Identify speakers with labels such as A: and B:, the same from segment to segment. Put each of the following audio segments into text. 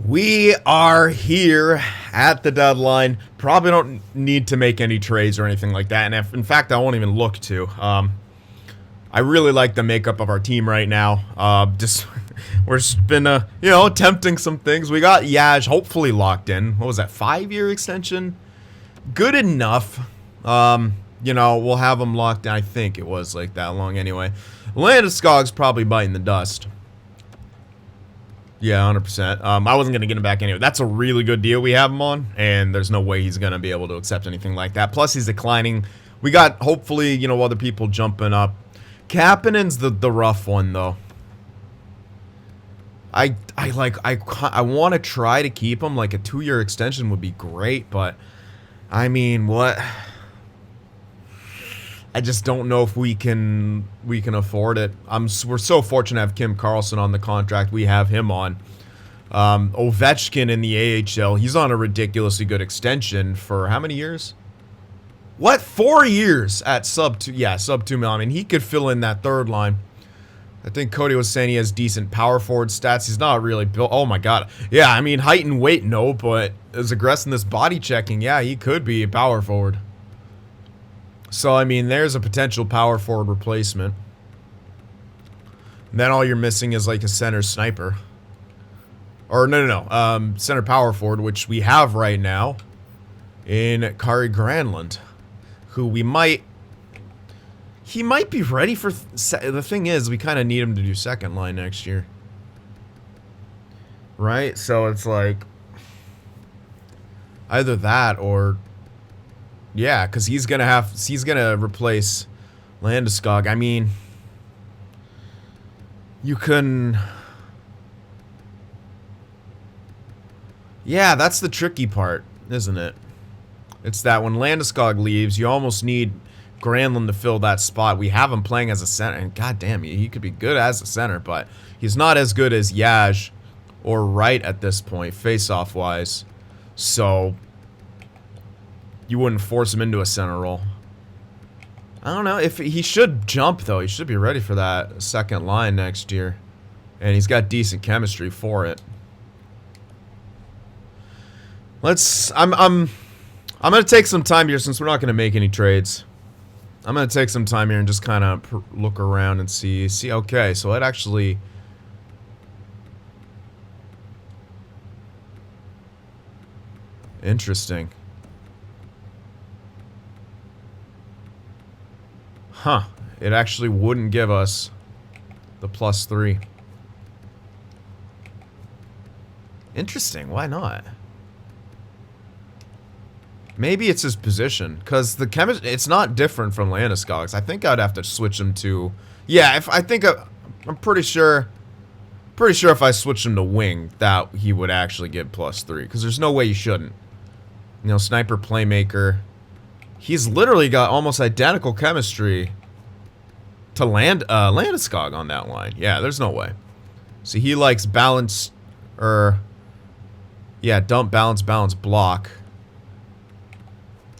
A: We are here at the deadline. Probably don't need to make any trades or anything like that. And in fact, I won't even look to. I really like the makeup of our team right now. We're just been, attempting some things. We got Yaj hopefully locked in. What was that, 5-year extension? Good enough. We'll have him locked in. I think it was like that long anyway. Landeskog's probably biting the dust. Yeah, 100%. I wasn't going to get him back anyway. That's a really good deal we have him on, and there's no way he's going to be able to accept anything like that. Plus, he's declining. We got, hopefully, other people jumping up. Kapanen's the rough one, though. I want to try to keep him. Like, a 2-year extension would be great, but, I mean, what? I just don't know if we can afford it. We're so fortunate to have Kim Karlsson on the contract we have him on. Ovechkin in the AHL, he's on a ridiculously good extension for how many years? What? 4 years at sub 2 million. I mean, he could fill in that third line. I think Cody was saying he has decent power forward stats. He's not really built. Oh my god. Yeah, I mean, height and weight, no, but his aggressiveness, body checking, yeah, he could be a power forward. So, I mean, there's a potential power forward replacement. And then all you're missing is like a center sniper. Or, no. Center power forward, which we have right now in Kari Granlund. Who we might... He might be ready for... The thing is, we kind of need him to do second line next year. Right? So, it's like... Either that or... Yeah, because he's gonna replace Landeskog. I mean, you can. Yeah, that's the tricky part, isn't it? It's that when Landeskog leaves, you almost need Granlund to fill that spot. We have him playing as a center, and goddamn, he could be good as a center, but he's not as good as Yaj or Wright at this point, face-off wise. So. You wouldn't force him into a center role. I don't know. If he should jump, though. He should be ready for that second line next year. And he's got decent chemistry for it. I'm gonna take some time here since we're not gonna make any trades. I'm gonna take some time here and just kind of look around and see. Okay, so it actually. Interesting. Huh. It actually wouldn't give us the +3. Interesting. Why not? Maybe it's his position. Because the chemistry... It's not different from Landeskog's. I think I'd have to switch him to... Yeah, I'm pretty sure... Pretty sure if I switched him to wing, that he would actually get +3. Because there's no way he shouldn't. Sniper, playmaker... He's literally got almost identical chemistry to Landeskog on that line. Yeah, there's no way. So he likes balance, dump, balance, block.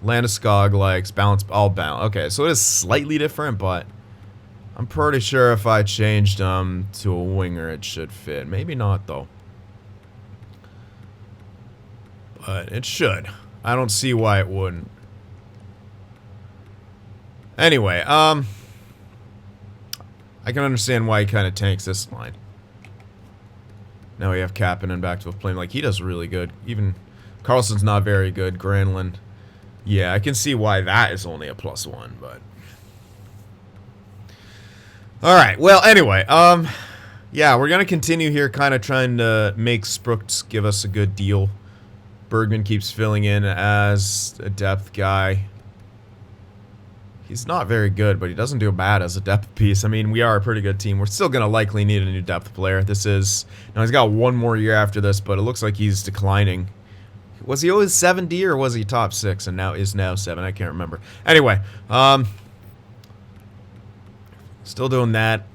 A: Landeskog likes balance, all balance. Okay, so it is slightly different, but I'm pretty sure if I changed him to a winger, it should fit. Maybe not, though. But it should. I don't see why it wouldn't. Anyway, I can understand why he kind of tanks this line. Now we have Kapanen back to a plane. Like, he does really good. Even Karlsson's not very good. Granlund. Yeah, I can see why that is only a +1, but... Alright, well, anyway, yeah, we're gonna continue here kind of trying to make Sprooks give us a good deal. Bergman keeps filling in as a depth guy. He's not very good, but he doesn't do bad as a depth piece. I mean, we are a pretty good team. We're still going to likely need a new depth player. Now, he's got one more year after this, but it looks like he's declining. Was he always 7D or was he top 6 and now is now 7? I can't remember. Anyway, still doing that.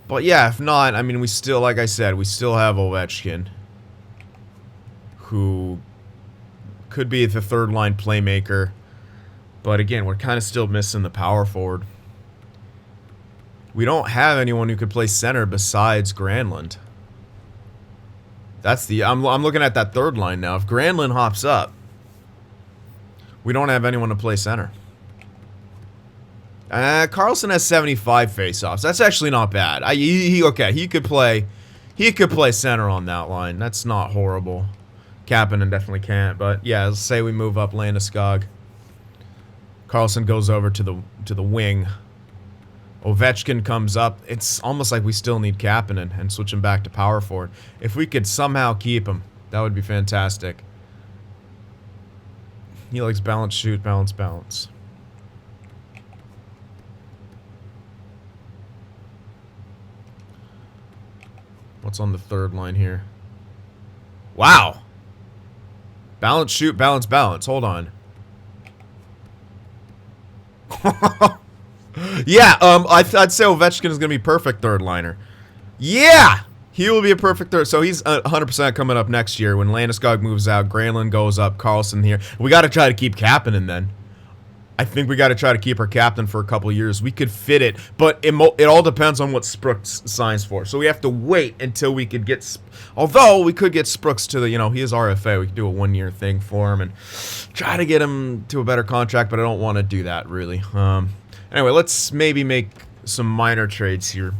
A: But yeah, if not, I mean, we still, like I said, we still have Ovechkin, who could be the third line playmaker. But again, we're kind of still missing the power forward. We don't have anyone who could play center besides Granlund. That's the... I'm looking at that third line now. If Granlund hops up, we don't have anyone to play center. Carlson has 75 faceoffs. That's actually not bad. Okay, he could play center on that line. That's not horrible. Kapanen definitely can't, but yeah, let's say we move up Landeskog. Carlson goes over to the wing. Ovechkin comes up. It's almost like we still need Kapanen and switch him back to power forward. If we could somehow keep him, that would be fantastic. He likes balance, shoot, balance, balance. What's on the third line here? Wow. Balance, shoot, balance, balance. Hold on. Yeah, I'd say Ovechkin is going to be perfect third liner. Yeah! He will be a perfect third. So he's 100% coming up next year when Landeskog moves out, Granlund goes up, Carlson here. We got to try to keep Kapanen then. I think we got to try to keep our captain for a couple of years. We could fit it, but it all depends on what Sprooks signs for. So we have to wait until we could get... Although, we could get Sprooks to the, you know, he is RFA. We could do a one-year thing for him and try to get him to a better contract, but I don't want to do that, really. Anyway, let's maybe make some minor trades here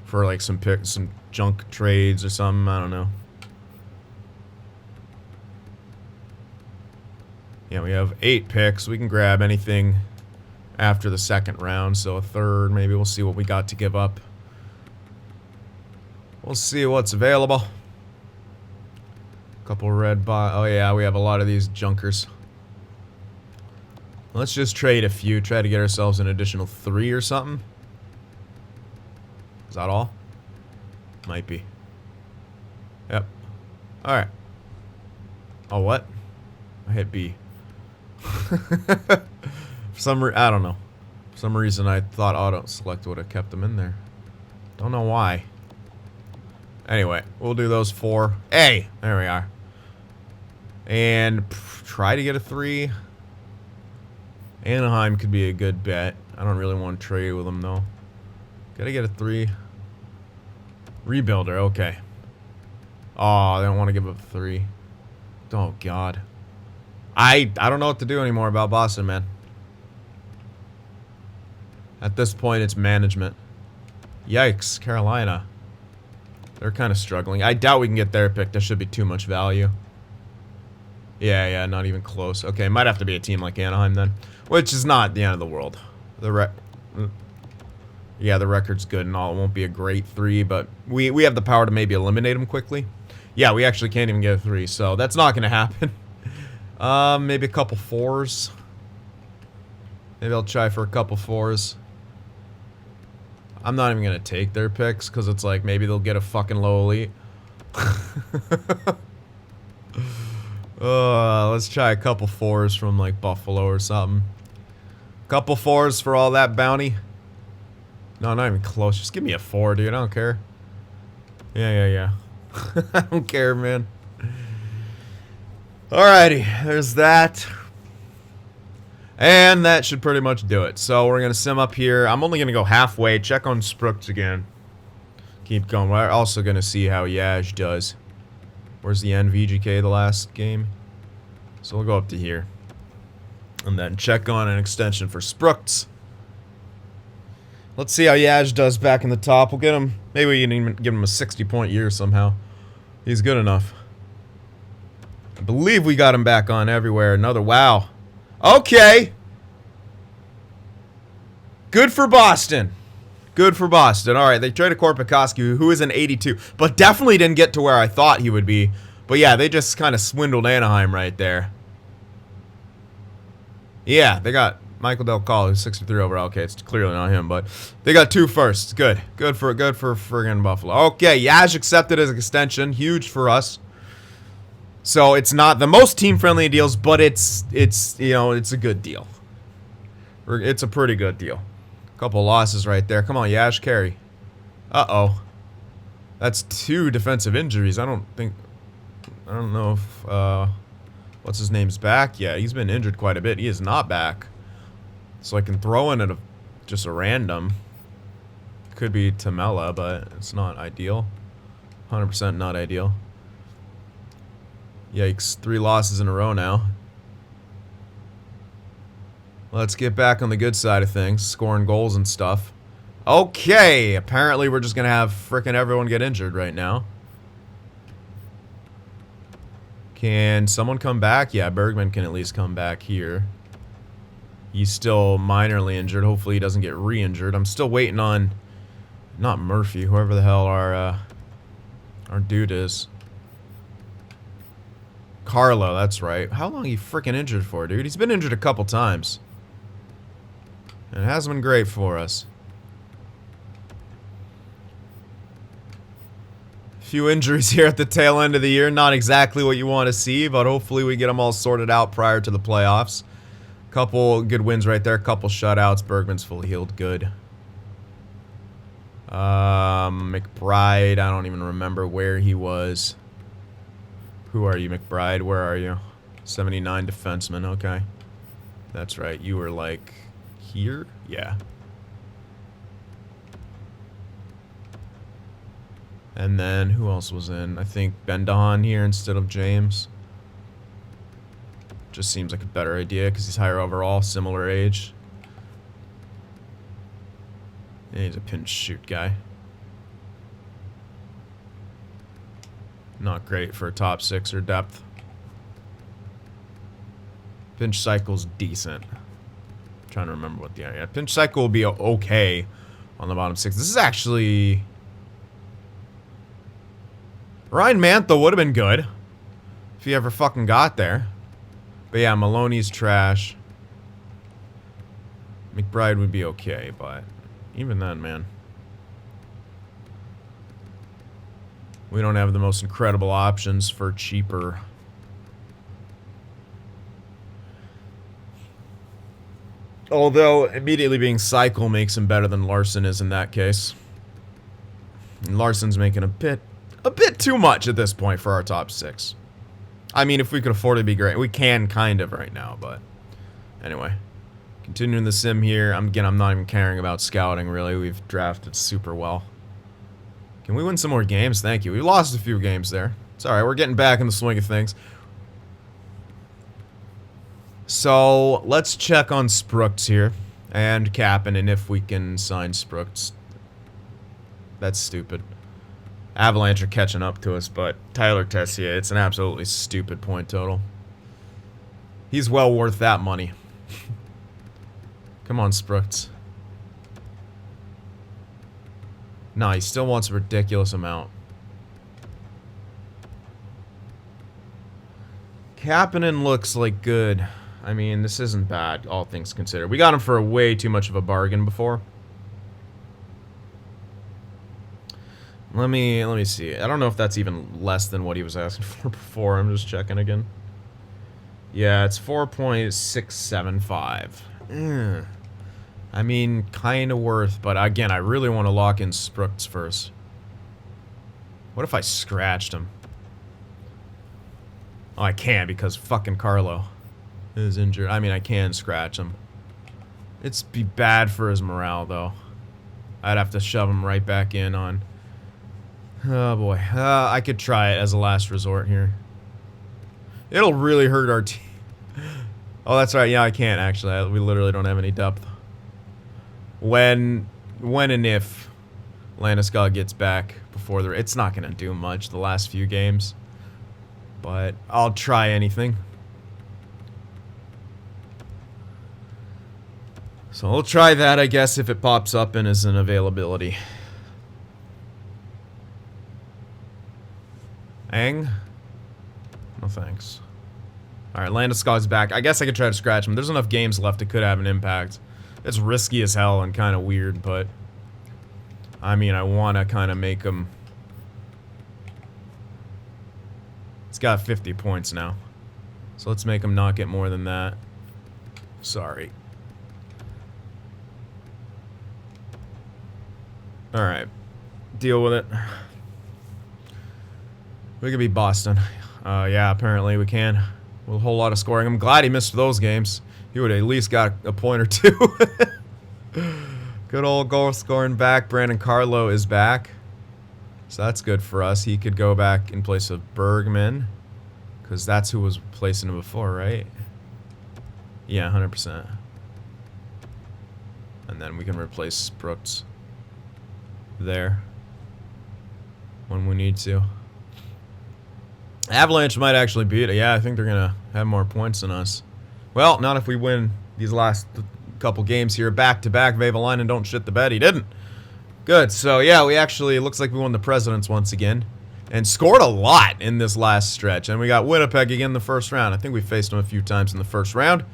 A: for, like, some junk trades or something. I don't know. Yeah, we have 8 picks. We can grab anything after the second round. So a third, maybe we'll see what we got to give up. We'll see what's available. Couple red oh yeah, we have a lot of these junkers. Let's just trade a few. Try to get ourselves an additional 3 or something. Is that all? Might be. Yep. Alright. Oh, what? I hit B. For some I don't know. For some reason I thought auto select would have kept them in there. Don't know why. Anyway, we'll do those 4. Hey, there we are. And try to get a 3. Anaheim could be a good bet. I don't really want to trade with them though. Gotta get a 3. Rebuilder, okay. Oh, they don't want to give up 3. Oh God. I don't know what to do anymore about Boston, man. At this point, it's management. Yikes, Carolina. They're kind of struggling. I doubt we can get their pick. That should be too much value. Yeah, not even close. Okay, might have to be a team like Anaheim then. Which is not the end of the world. Yeah, the record's good and all. It won't be a great 3, but we have the power to maybe eliminate them quickly. Yeah, we actually can't even get a 3, so that's not going to happen. Maybe a couple 4s. Maybe I'll try for a couple 4s. I'm not even gonna take their picks because it's like maybe they'll get a fucking low elite. Let's try a couple 4s from like Buffalo or something. Couple 4s for all that bounty. No, not even close. Just give me a 4, dude. I don't care. Yeah. I don't care, man. Alrighty, there's that. And that should pretty much do it. So we're going to sim up here. I'm only going to go halfway. Check on Sprooks again. Keep going. We're also going to see how Yaj does. Where's the NVGK the last game? So we'll go up to here. And then check on an extension for Sprooks. Let's see how Yaj does back in the top. We'll get him. Maybe we can even give him a 60-point year somehow. He's good enough. I believe we got him back on everywhere. Another wow. Okay. Good for Boston. Good for Boston. All right, they traded Korpikoski, who is an 82, but definitely didn't get to where I thought he would be. But yeah, they just kind of swindled Anaheim right there. Yeah, they got Michael Del Call, who's 63 overall. Okay, it's clearly not him, but they got 2 firsts. Good for friggin' Buffalo. Okay, Yaj accepted as an extension. Huge for us. So it's not the most team-friendly deals, but it's you know, it's a good deal. It's a pretty good deal. Couple losses right there. Come on, Yash, carry. Uh-oh. That's 2 defensive injuries. I don't know if what's his name's back. Yeah, he's been injured quite a bit. He is not back. So I can throw in just a random. Could be Tamela, but it's not ideal. 100% not ideal. Yikes, 3 losses in a row now. Let's get back on the good side of things, scoring goals and stuff. Okay, apparently we're just gonna have frickin' everyone get injured right now. Can someone come back? Yeah, Bergman can at least come back here. He's still minorly injured. Hopefully he doesn't get re-injured. I'm still waiting on, not Murphy, whoever the hell our dude is. Carlo, that's right. How long are you freaking injured for, dude? He's been injured a couple times. And it hasn't been great for us. Few injuries here at the tail end of the year. Not exactly what you want to see, but hopefully we get them all sorted out prior to the playoffs. Couple good wins right there. Couple shutouts. Bergman's fully healed. Good. McBride, I don't even remember where he was. Who are you, McBride? Where are you? 79 defenseman. Okay. That's right. You were like here? Yeah. And then, who else was in? I think Bendahan here instead of James. Just seems like a better idea because he's higher overall, similar age. And he's a pinch shoot guy. Not great for a top sixer depth. Pinch cycle's decent. I'm trying to remember what the area. Pinch cycle will be okay on the bottom six. This is actually... Ryan Mantha would have been good if he ever fucking got there. But yeah, Maloney's trash. McBride would be okay, but even then, man. We don't have the most incredible options for cheaper. Although, immediately being cycle makes him better than Larson is in that case. And Larson's making a bit too much at this point for our top six. I mean, if we could afford it, it'd be great. We can kind of right now, but anyway. Continuing the sim here. I'm not even caring about scouting, really. We've drafted super well. Can we win some more games? Thank you. We lost a few games there. It's alright. We're getting back in the swing of things. So, let's check on Sprooks here. And Kappen, and if we can sign Sprooks. That's stupid. Avalanche are catching up to us, but Tyler Tessier, it's an absolutely stupid point total. He's well worth that money. Come on, Sprooks. Nah, he still wants a ridiculous amount. Kapanen looks like good. I mean, this isn't bad, all things considered. We got him for a way too much of a bargain before. Let me see. I don't know if that's even less than what he was asking for before. I'm just checking again. Yeah, it's 4.675. I mean, kind of worth, but again, I really want to lock in Sprooks first. What if I scratched him? Oh, I can't because fucking Carlo is injured. I mean, I can scratch him. It's be bad for his morale, though. I'd have to shove him right back in on... Oh boy, I could try it as a last resort here. It'll really hurt our team. Oh, that's right. Yeah, I can't actually. We literally don't have any depth. When and if Landeskog gets back before the... It's not going to do much the last few games. But I'll try anything. So we'll try that, I guess, if it pops up and is an availability. Ang? No thanks. Alright, Landeskog's back. I guess I could try to scratch him. There's enough games left it could have an impact. It's risky as hell and kind of weird, but... I mean, I want to kind of make him... He's got 50 points now. So let's make him not get more than that. Sorry. Alright. Deal with it. We could beat Boston. Yeah, apparently we can. With a whole lot of scoring. I'm glad he missed those games. He would have at least got a point or two. Good old goal scoring back. Brandon Carlo is back. So that's good for us. He could go back in place of Bergman. Because that's who was replacing him before, right? Yeah, 100%. And then we can replace Brooks there when we need to. Avalanche might actually beat it. Yeah, I think they're going to have more points than us. Well, not if we win these last couple games here back-to-back. Vavalainen don't shit the bed. He didn't. Good. So, yeah, we actually, it looks like we won the Presidents once again. And scored a lot in this last stretch. And we got Winnipeg again in the first round. I think we faced them a few times in the first round.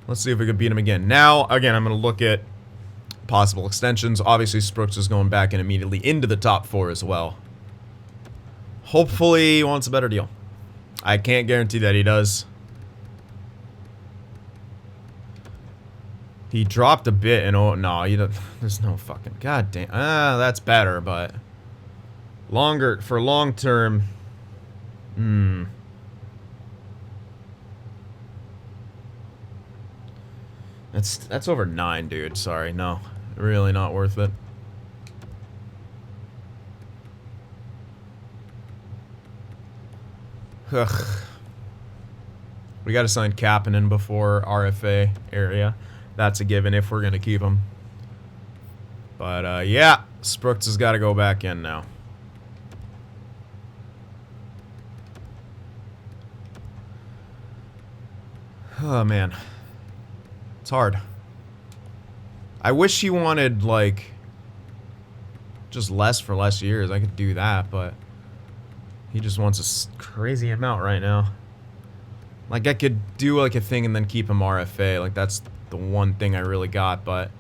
A: Let's see if we can beat them again. Now, again, I'm going to look at possible extensions. Obviously, Sprooks is going back in immediately into the top 4 as well. Hopefully, he wants a better deal. I can't guarantee that he does. He dropped a bit, and oh no, there's no fucking goddamn. That's better, but longer for long term. That's over 9, dude. Sorry, no, really not worth it. Ugh. We got to sign Kapanen before RFA area. That's a given if we're going to keep him. But, yeah, Sprooks has got to go back in now. Oh, man. It's hard. I wish he wanted, like, just less for less years. I could do that, but he just wants a crazy amount right now. Like, I could do, like, a thing and then keep him RFA. Like, that's the one thing I really got, but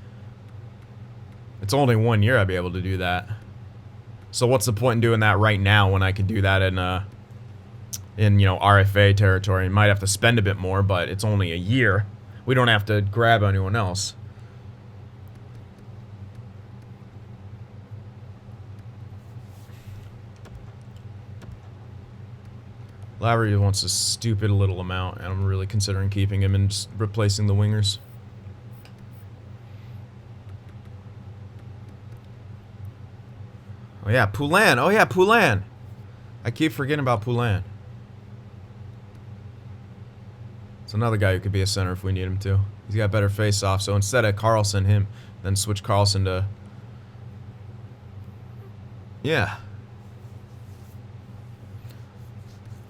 A: it's only 1 year I'd be able to do that. So what's the point in doing that right now when I can do that in you know, RFA territory? I might have to spend a bit more, but it's only a year. We don't have to grab anyone else. Lowry wants a stupid little amount, and I'm really considering keeping him and just replacing the wingers. Oh yeah, Poulin. Oh yeah, Poulin. I keep forgetting about Poulin. It's another guy who could be a center if we need him to. He's got better face-off, so instead of Carlson, him, then switch Carlson to... Yeah.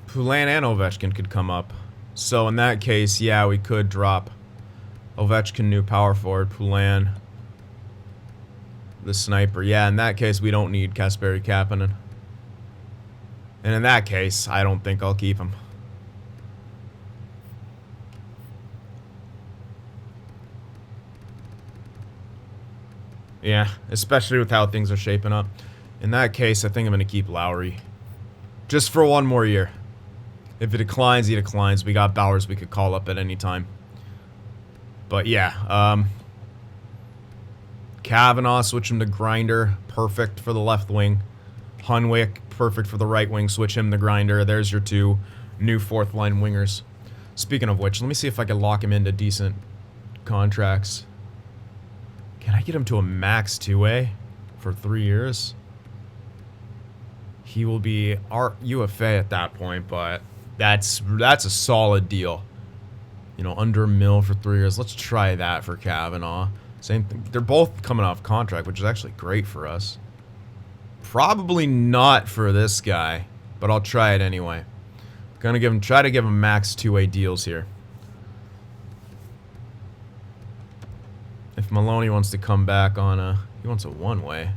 A: Poulin and Ovechkin could come up. So in that case, yeah, we could drop Ovechkin, new power forward, Poulin, the sniper. Yeah, in that case, we don't need Kasperi Kapanen. And in that case, I don't think I'll keep him. Yeah, especially with how things are shaping up. In that case, I think I'm going to keep Lowry. Just for 1 more year. If it declines, he declines. We got Bowers we could call up at any time. But yeah, Kavanaugh, switch him to Grinder. Perfect for the left wing. Hunwick, perfect for the right wing. Switch him to Grinder. There's your 2 new 4th line wingers. Speaking of which, let me see if I can lock him into decent contracts. Can I get him to a max 2A for 3 years? He will be our UFA at that point, but that's a solid deal. You know, under $1 million for 3 years. Let's try that for Kavanaugh. Same thing. They're both coming off contract, which is actually great for us. Probably not for this guy, but I'll try it anyway. Gonna try to give him max 2A deals here. If Maloney wants to come back on he wants a 1-way.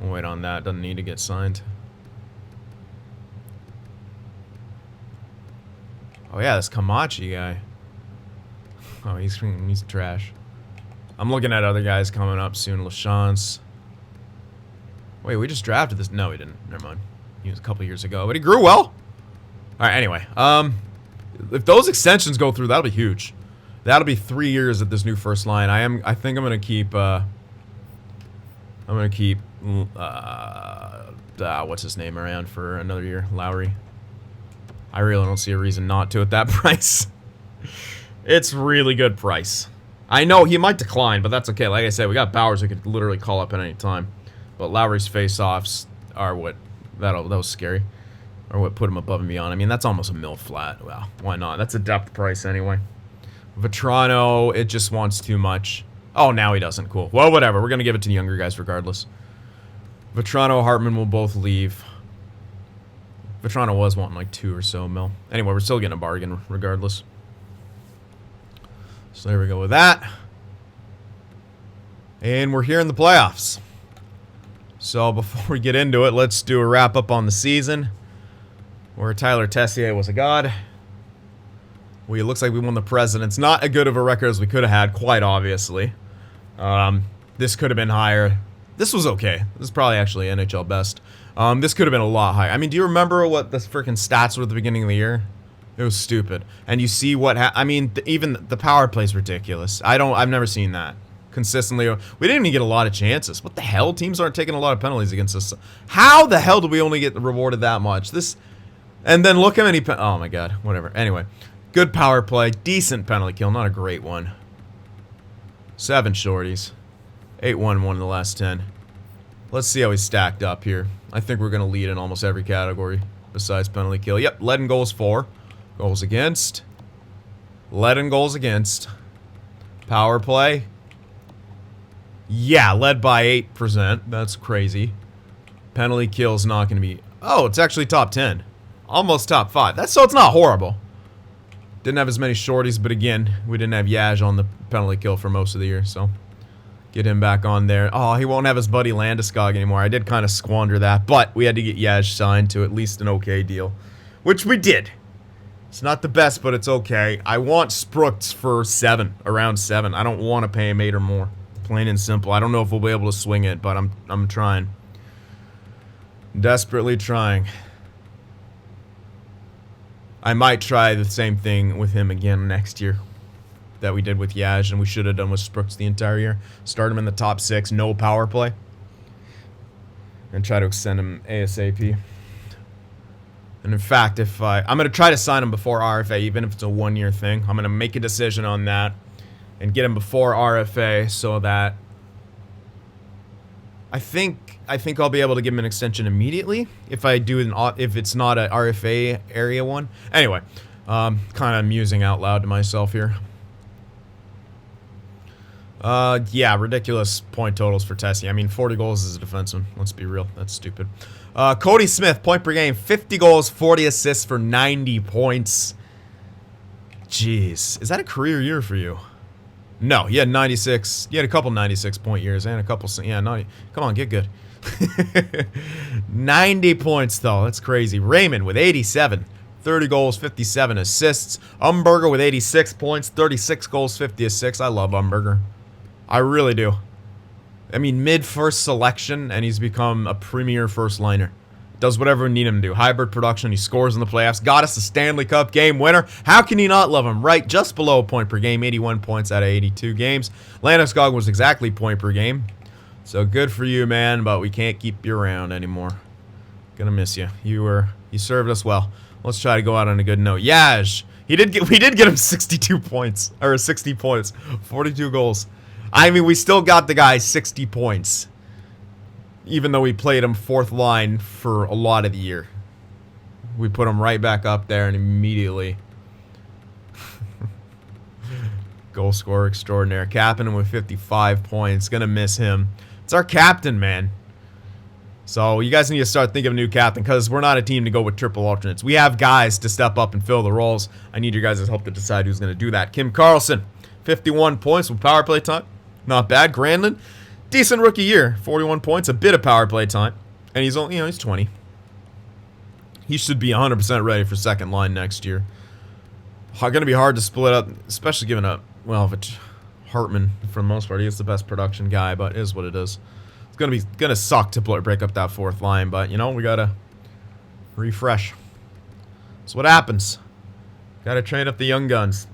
A: We'll wait on that. Doesn't need to get signed. Oh yeah, this Camachi guy. Oh, he's trash. I'm looking at other guys coming up soon. LaChance. Wait, we just drafted this. No, we didn't. Never mind. He was a couple years ago, but he grew well. All right. Anyway, if those extensions go through, that'll be huge. That'll be 3 years at this new first line. I think I'm gonna keep. What's his name around for another year? Lowry. I really don't see a reason not to at that price. It's really good price. I know he might decline, but that's okay. Like I said, we got Bowers who could literally call up at any time. But Lowry's face-offs are what... That was scary. Or what put him above and beyond. I mean, that's almost a mil flat. Well, why not? That's a depth price anyway. Vetrano, it just wants too much. Oh, now he doesn't. Cool. Well, whatever. We're going to give it to the younger guys regardless. Vetrano, Hartman will both leave. Vetrano was wanting like 2 or so mil. Anyway, we're still getting a bargain regardless. So there we go with that. And we're here in the playoffs. So before we get into it, let's do a wrap up on the season. Where Tyler Tessier was a god. It looks like we won the Presidents. Not as good of a record as we could have had, quite obviously. This could have been higher. This was okay. This is probably actually NHL best. This could have been a lot higher. I mean, do you remember what the freaking stats were at the beginning of the year? It was stupid. And you see what I mean, even the power play is ridiculous. I've never seen that. Consistently. We didn't even get a lot of chances. What the hell? Teams aren't taking a lot of penalties against us. How the hell do we only get rewarded that much? And then look how many oh my god. Whatever. Anyway. Good power play. Decent penalty kill. Not a great one. 7 shorties. 8-1-1 in the last 10. Let's see how he's stacked up here. I think we're going to lead in almost every category besides penalty kill. Yep, led in goals 4. Goals against. Led in goals against. Power play. Yeah, led by 8%. That's crazy. Penalty kill's not going to be... Oh, it's actually top 10. Almost top 5. So it's not horrible. Didn't have as many shorties, but again, we didn't have Yaj on the penalty kill for most of the year, so... Get him back on there. Oh, he won't have his buddy Landeskog anymore. I did kind of squander that, but we had to get Yaj signed to at least an okay deal. Which we did. It's not the best, but it's okay. I want Sprooks for 7, around 7. I don't want to pay him 8 or more. Plain and simple. I don't know if we'll be able to swing it, but I'm trying. Desperately trying. I might try the same thing with him again next year that we did with Yaj, and we should have done with Sprooks the entire year. Start him in the top 6, no power play, and try to extend him ASAP. And in fact, if I'm going to try to sign him before RFA, even if it's a 1-year thing. I'm going to make a decision on that and get him before RFA so that I think I'll be able to give him an extension immediately if I do if it's not a RFA area one. Anyway, kind of musing out loud to myself here. Yeah, ridiculous point totals for Tessie. I mean, 40 goals as a defenseman. Let's be real. That's stupid. Cody Smith, point per game, 50 goals, 40 assists for 90 points. Jeez. Is that a career year for you? No, he had 96. He had a couple 96-point years and a couple... Yeah, 90. Come on, get good. 90 points, though. That's crazy. Raymond with 87. 30 goals, 57 assists. Umberger with 86 points, 36 goals, 50 assists. I love Umberger. I really do. I mean, mid-first selection, and he's become a premier first-liner. Does whatever we need him to do. Hybrid production, he scores in the playoffs. Got us a Stanley Cup game winner. How can you not love him? Right, just below a point per game. 81 points out of 82 games. Landeskog was exactly point per game. So good for you, man, but we can't keep you around anymore. Gonna miss you. You served us well. Let's try to go out on a good note. Yaj. We did get him 62 points. Or 60 points. 42 goals. I mean, we still got the guy 60 points. Even though we played him 4th line for a lot of the year. We put him right back up there and immediately... Goal scorer extraordinaire. Capping him with 55 points. Gonna miss him. It's our captain, man. So you guys need to start thinking of a new captain because we're not a team to go with triple alternates. We have guys to step up and fill the roles. I need your guys' help to decide who's going to do that. Kim Karlsson, 51 points with power play time. Not bad. Granlund, decent rookie year. 41 points, a bit of power play time. And he's only, he's 20. He should be 100% ready for second line next year. Going to be hard to split up, especially given up, well, if it's Hartman for the most part. He is the best production guy, but it is what it is. Gonna suck to break up that 4th line, but you know, we gotta refresh. That's what happens. Gotta train up the young guns.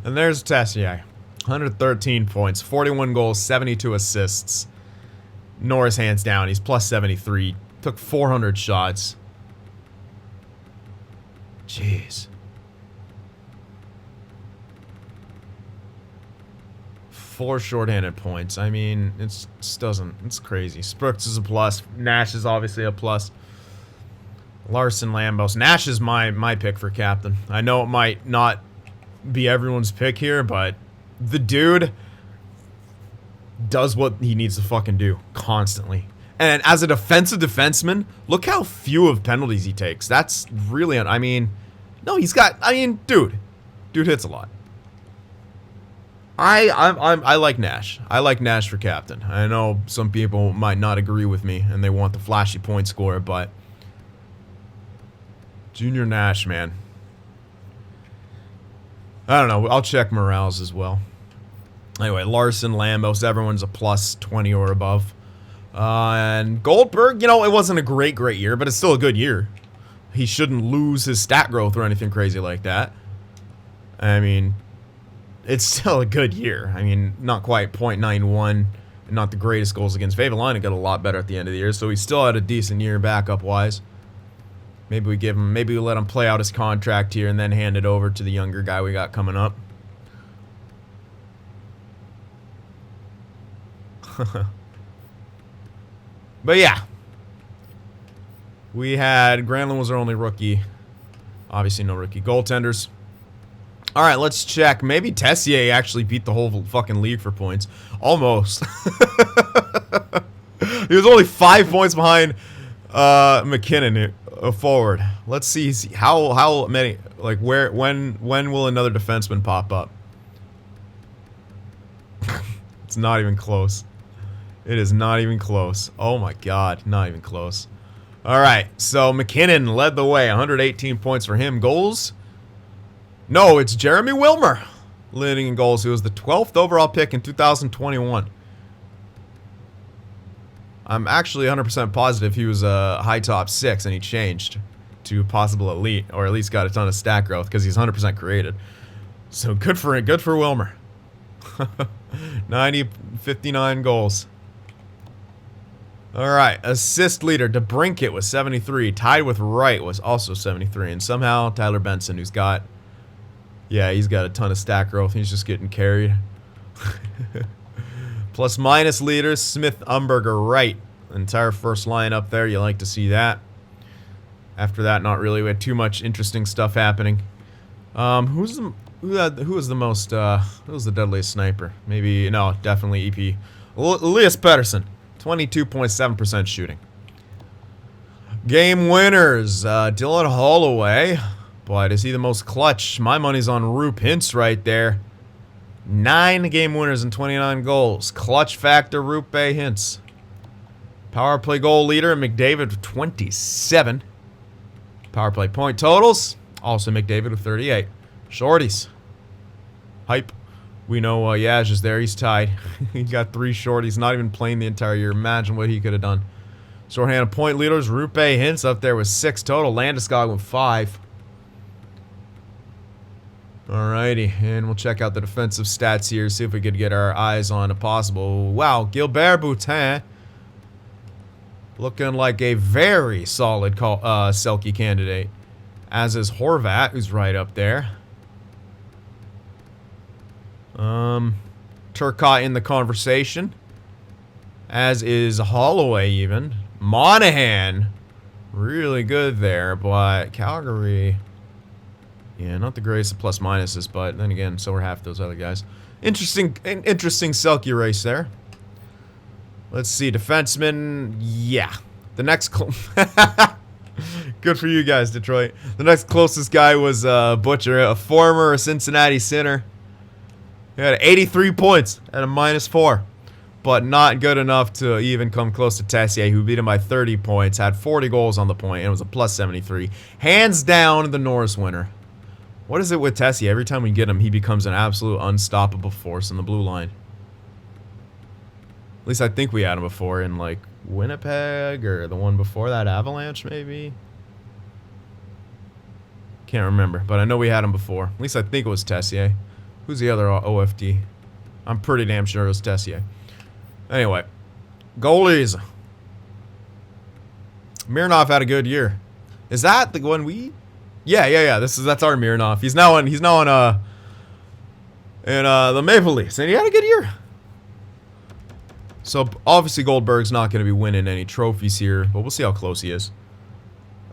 A: And there's Tessier. 113 points, 41 goals, 72 assists. Norris hands down. He's plus 73. Took 400 shots. Jeez. 4 shorthanded points. I mean, it's crazy. Sprooks is a plus. Nash is obviously a plus. Larson, Lambos. Nash is my pick for captain. I know it might not be everyone's pick here, but the dude does what he needs to fucking do constantly. And as a defensive defenseman, look how few of penalties he takes. That's really, I mean, no, he's got, I mean, dude hits a lot. I like Nash. I like Nash for captain. I know some people might not agree with me and they want the flashy point scorer, but Junior Nash, man. I don't know. I'll check morales as well. Anyway, Larson, Lambos, everyone's a plus 20 or above. And Goldberg, you know, it wasn't a great year, but it's still a good year. He shouldn't lose his stat growth or anything crazy like that. I mean, it's still a good year. I mean, not quite .91, not the greatest goals against. Vavalainen got a lot better at the end of the year, so he still had a decent year backup-wise. Maybe we let him play out his contract here and then hand it over to the younger guy we got coming up. But yeah, we had Granlund was our only rookie. Obviously no rookie goaltenders. All right, let's check. Maybe Tessier actually beat the whole fucking league for points. Almost. He was only 5 points behind McKinnon, a forward. Let's see how many, like, when will another defenseman pop up? It's not even close. It is not even close. Oh my god, not even close. All right, so McKinnon led the way, 118 points for him. Goals? No, it's Jeremy Wilmer leading in goals. He was the 12th overall pick in 2021. I'm actually 100% positive he was a high top 6 and he changed to possible elite, or at least got a ton of stat growth because he's 100% created. So good for Wilmer. 59 goals. All right, assist leader DeBrincat was 73, tied with Wright was also 73, and somehow Tyler Benson, who's got, yeah, he's got a ton of stat growth. He's just getting carried. Plus minus leaders, Smith, Umberger, Wright. Entire first line up there. You like to see that. After that, not really. We had too much interesting stuff happening. Who was the deadliest sniper? Maybe, no, definitely EP. Elias Pettersson, 22.7% shooting. Game winners, Dylan Holloway. Boy, is he the most clutch? My money's on Rube Hintz right there. 9 game winners and 29 goals. Clutch factor, Rube Hintz. Power play goal leader, McDavid with 27. Power play point totals, also McDavid with 38. Shorties. Hype. We know Yaz is there. He's tied. He got 3 shorties, not even playing the entire year. Imagine what he could have done. Shorthanded point leaders, Rube Hintz up there with 6 total. Landeskog with 5. Alrighty, and we'll check out the defensive stats here, see if we could get our eyes on a possible. Wow, Gilbert Boutin looking like a very solid Selke candidate, as is Horvat, who's right up there. Turcotte in the conversation, as is Holloway even. Monahan, really good there, but Calgary, yeah, not the greatest of plus minuses, but then again, so are half those other guys. Interesting Selke race there. Let's see, defenseman, yeah. The next, good for you guys, Detroit. The next closest guy was Butcher, a former Cincinnati Cynners. He had 83 points at a -4, but not good enough to even come close to Tessier, who beat him by 30 points, had 40 goals on the point, and was a +73. Hands down, the Norris winner. What is it with Tessier? Every time we get him, he becomes an absolute unstoppable force in the blue line. At least I think we had him before in, like, Winnipeg, or the one before that, Avalanche, maybe? Can't remember, but I know we had him before. At least I think it was Tessier. Who's the other OFD? I'm pretty damn sure it was Tessier. Anyway, goalies. Mironov had a good year. Is that the one we? Yeah. That's our Mironov. He's now in the Maple Leafs, and he had a good year. So obviously Goldberg's not going to be winning any trophies here, but we'll see how close he is.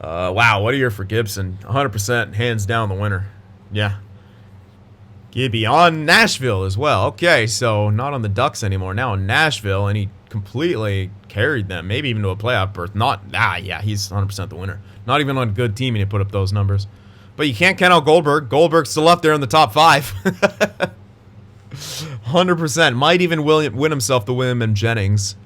A: Wow, what a year for Gibson. 100% hands down the winner. Yeah. Gibby on Nashville as well. Okay, so not on the Ducks anymore. Now in Nashville, and he completely carried them. Maybe even to a playoff berth. Yeah, he's 100% the winner. Not even on a good team and he put up those numbers. But you can't count out Goldberg. Goldberg's still up there in the top 5. 100%. Might even win himself the William and Jennings.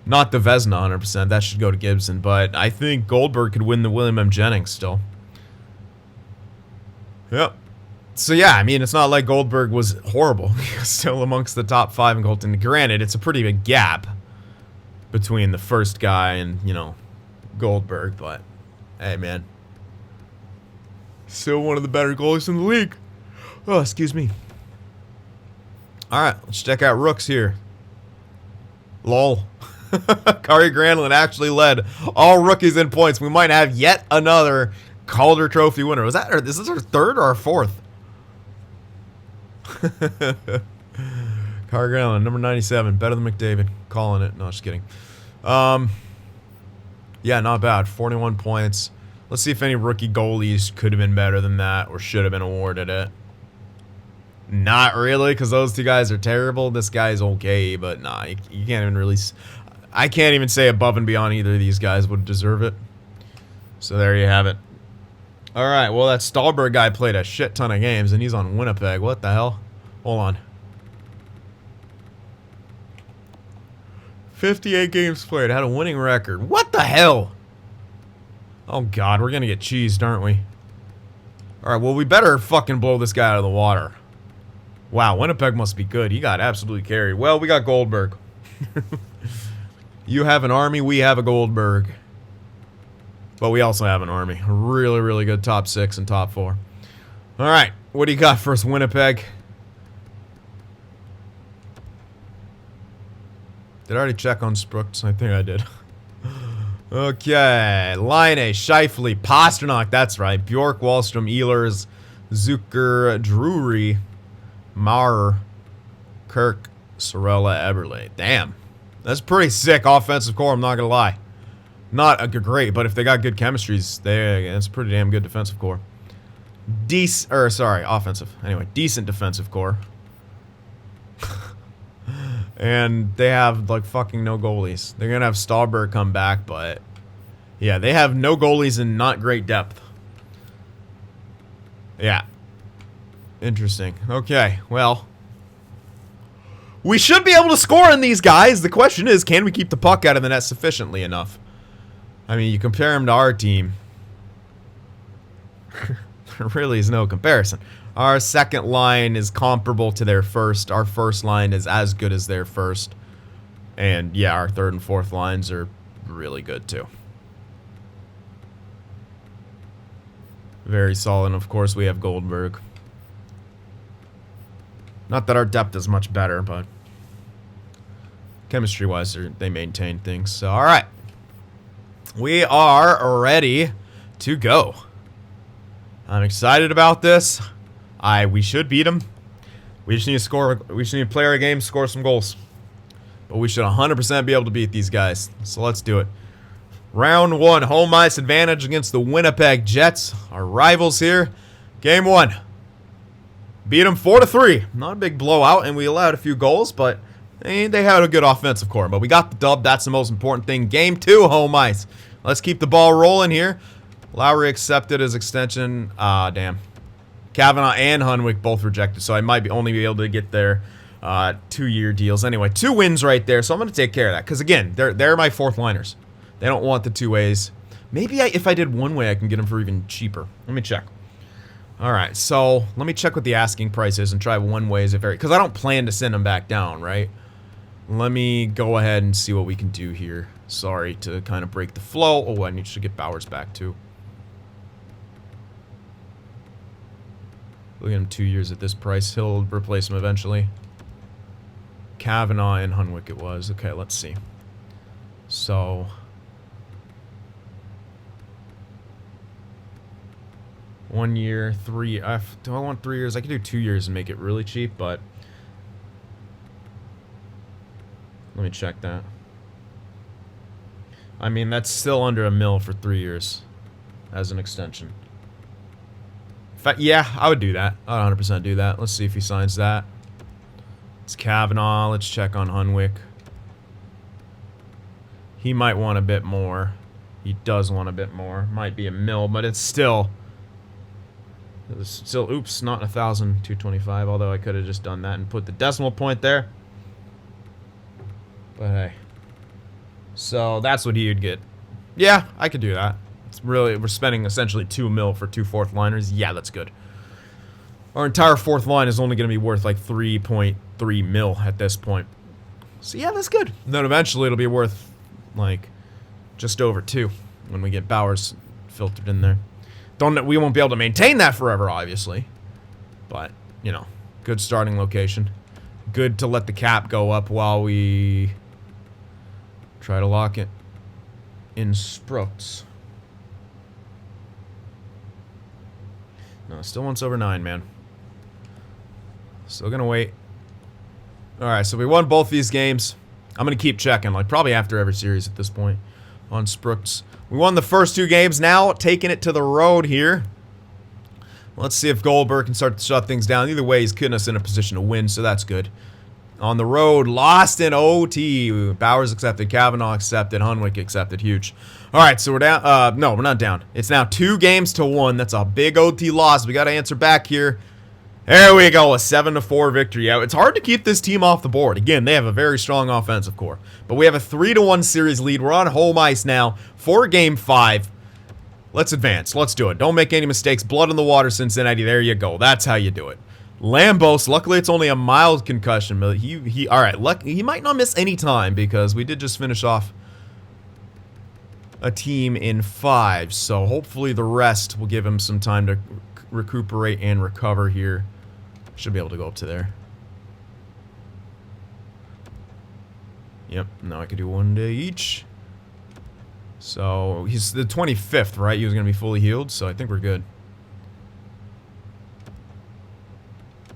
A: Not the Vezina 100%. That should go to Gibson. But I think Goldberg could win the William M. Jennings still. Yep. So yeah, I mean, it's not like Goldberg was horrible. He was still amongst the top 5 in goaltending. Granted, it's a pretty big gap between the first guy and, you know, Goldberg. But, hey, man. Still one of the better goalies in the league. Oh, excuse me. All right, let's check out Rooks here. Lol. Kari Granlund actually led all rookies in points. We might have yet another Calder Trophy winner. Is this our 3rd or our 4th? Kari Granlund, number 97, better than McDavid. Calling it. No, just kidding. Yeah, not bad. 41 points. Let's see if any rookie goalies could have been better than that or should have been awarded it. Not really, because those 2 guys are terrible. This guy's okay, but nah, you can't even really... I can't even say above and beyond either of these guys would deserve it. So there you have it. All right, well, that Stahlberg guy played a shit ton of games, and he's on Winnipeg. What the hell? Hold on. 58 games played. Had a winning record. What the hell? Oh, God, we're going to get cheesed, aren't we? All right, well, we better fucking blow this guy out of the water. Wow, Winnipeg must be good. He got absolutely carried. Well, we got Goldberg. You have an Army, we have a Goldberg. But we also have an Army. Really, really good top 6 and top 4. All right, what do you got for us, Winnipeg? Did I already check on Sprooks? I think I did. Okay, Laine, Scheifele, Pasternak, that's right. Bjork, Wallstrom, Ehlers, Zucker, Drury, Maurer, Kirk, Sorella, Eberle. Damn. That's pretty sick offensive core, I'm not going to lie. Not a great, but if they got good chemistries, it's a pretty damn good defensive core. Offensive. Anyway, decent defensive core. And they have, like, fucking no goalies. They're going to have Stahlberg come back, but... Yeah, they have no goalies and not great depth. Yeah. Interesting. Okay, well... We should be able to score in these guys. The question is, can we keep the puck out of the net sufficiently enough? I mean, you compare them to our team. There really is no comparison. Our second line is comparable to their first. Our first line is as good as their first. And yeah, our third and fourth lines are really good too. Very solid. And of course, we have Goldberg. Not that our depth is much better, but chemistry-wise, they maintain things. So, all right. We are ready to go. I'm excited about this. We should beat them. We just need to score. We just need to play our game, score some goals. But we should 100% be able to beat these guys. So let's do it. Round 1, home ice advantage against the Winnipeg Jets, our rivals here. Game 1. Beat them 4-3. Not a big blowout, and we allowed a few goals, but they had a good offensive core. But we got the dub. That's the most important thing. Game 2, home ice. Let's keep the ball rolling here. Lowry accepted his extension. Damn. Kavanaugh and Hunwick both rejected, so I might only be able to get their 2-year deals. Anyway, 2 wins right there, so I'm going to take care of that. Because, again, they're my fourth liners. They don't want the 2 ways. Maybe if I did 1 way, I can get them for even cheaper. Let me check. All right, so let me check what the asking price is and try 1 way as it varies. Because I don't plan to send them back down, right? Let me go ahead and see what we can do here. Sorry to kind of break the flow. Oh, I need to get Bowers back, too. Look at him 2 years at this price. He'll replace him eventually. Kavanaugh and Hunwick it was. Okay, let's see. So... One year, 3... do I want 3 years? I could do 2 years and make it really cheap, but... Let me check that. I mean, that's still under $1 million for 3 years. as an extension. In fact, yeah, I would do that. I'd 100% do that. Let's see if he signs that. It's Kavanaugh. Let's check on Hunwick. He might want a bit more. He does want a bit more. Might be a mil, but it's still... oops, not 1,225, although I could have just done that and put the decimal point there. But hey. So that's what he would get. Yeah, I could do that. It's really, we're spending essentially 2 mil for 2 fourth liners. Yeah, that's good. Our entire fourth line is only going to be worth like 3.3 mil at this point. So yeah, that's good. And then eventually it'll be worth like just over 2 when we get Bowers filtered in there. We won't be able to maintain that forever, obviously. But, you know, good starting location. Good to let the cap go up while we try to lock it in Sprooks. No, still once over 9, man. Still gonna wait. Alright, so we won both these games. I'm gonna keep checking, like probably after every series at this point on Sprooks. We won the first 2 games, now taking it to the road here. Let's see if Goldberg can start to shut things down. Either way, he's putting us in a position to win, so that's good. On the road, lost in OT. Bowers accepted, Kavanaugh accepted, Hunwick accepted. Huge. Alright, so we're down. No, we're not down. It's now 2 games to 1. That's a big OT loss. We got to answer back here. There we go, a 7-4 victory. Yeah, it's hard to keep this team off the board. Again, they have a very strong offensive core. But we have a 3-1 series lead. We're on home ice now for Game 5. Let's advance. Let's do it. Don't make any mistakes. Blood in the water, Cincinnati. There you go. That's how you do it. Lambos, luckily it's only a mild concussion, but alright, he might not miss any time because we did just finish off a team in 5, so hopefully the rest will give him some time to recuperate and recover here. Should be able to go up to there. Yep, now I could do 1 day each. So, he's the 25th, right? He was going to be fully healed, so I think we're good.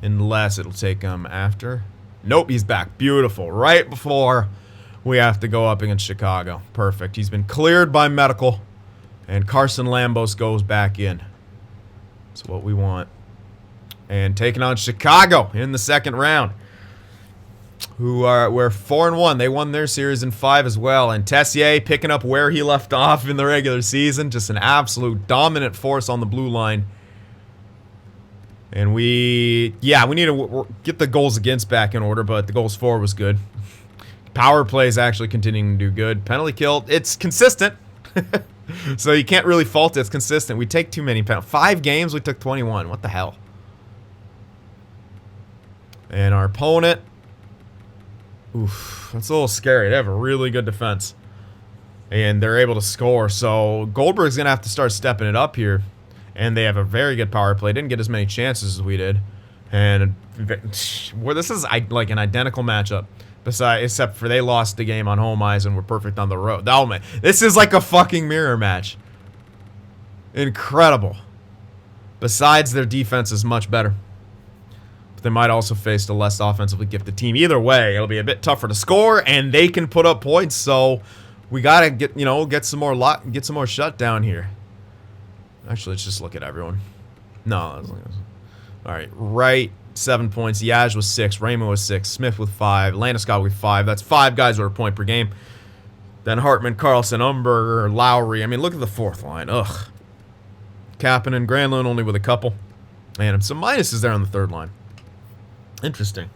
A: Unless it'll take him after. Nope, he's back. Beautiful. Right before we have to go up against Chicago. Perfect. He's been cleared by medical. And Carson Lambos goes back in. That's what we want. And taking on Chicago in the second round. We're 4-1. They won their series in 5 as well. And Tessier picking up where he left off in the regular season. Just an absolute dominant force on the blue line. And we need to get the goals against back in order, but the goals for was good. Power play is actually continuing to do good. Penalty kill, it's consistent. So you can't really fault it. It's consistent. We take too many penalties. 5 games, we took 21. What the hell? And our opponent, oof, that's a little scary. They have a really good defense. And they're able to score. So Goldberg's going to have to start stepping it up here. And they have a very good power play. Didn't get as many chances as we did. And this is like an identical matchup. Except for they lost the game on home ice and were perfect on the road. Oh man, this is like a fucking mirror match. Incredible. Besides, their defense is much better. But they might also face a less offensively gifted team. Either way, it'll be a bit tougher to score, and they can put up points. So we gotta get some more shutdown here. Actually, let's just look at everyone. No. Alright, right. 7 points. Yaj was 6. Raymond was 6. Smith with 5. Landeskog with 5. That's 5 guys with a point per game. Then Hartman, Carlson, Umberger, Lowry. I mean, look at the fourth line. Ugh. Kapanen and Granlund only with a couple. And some minuses there on the third line. Interesting.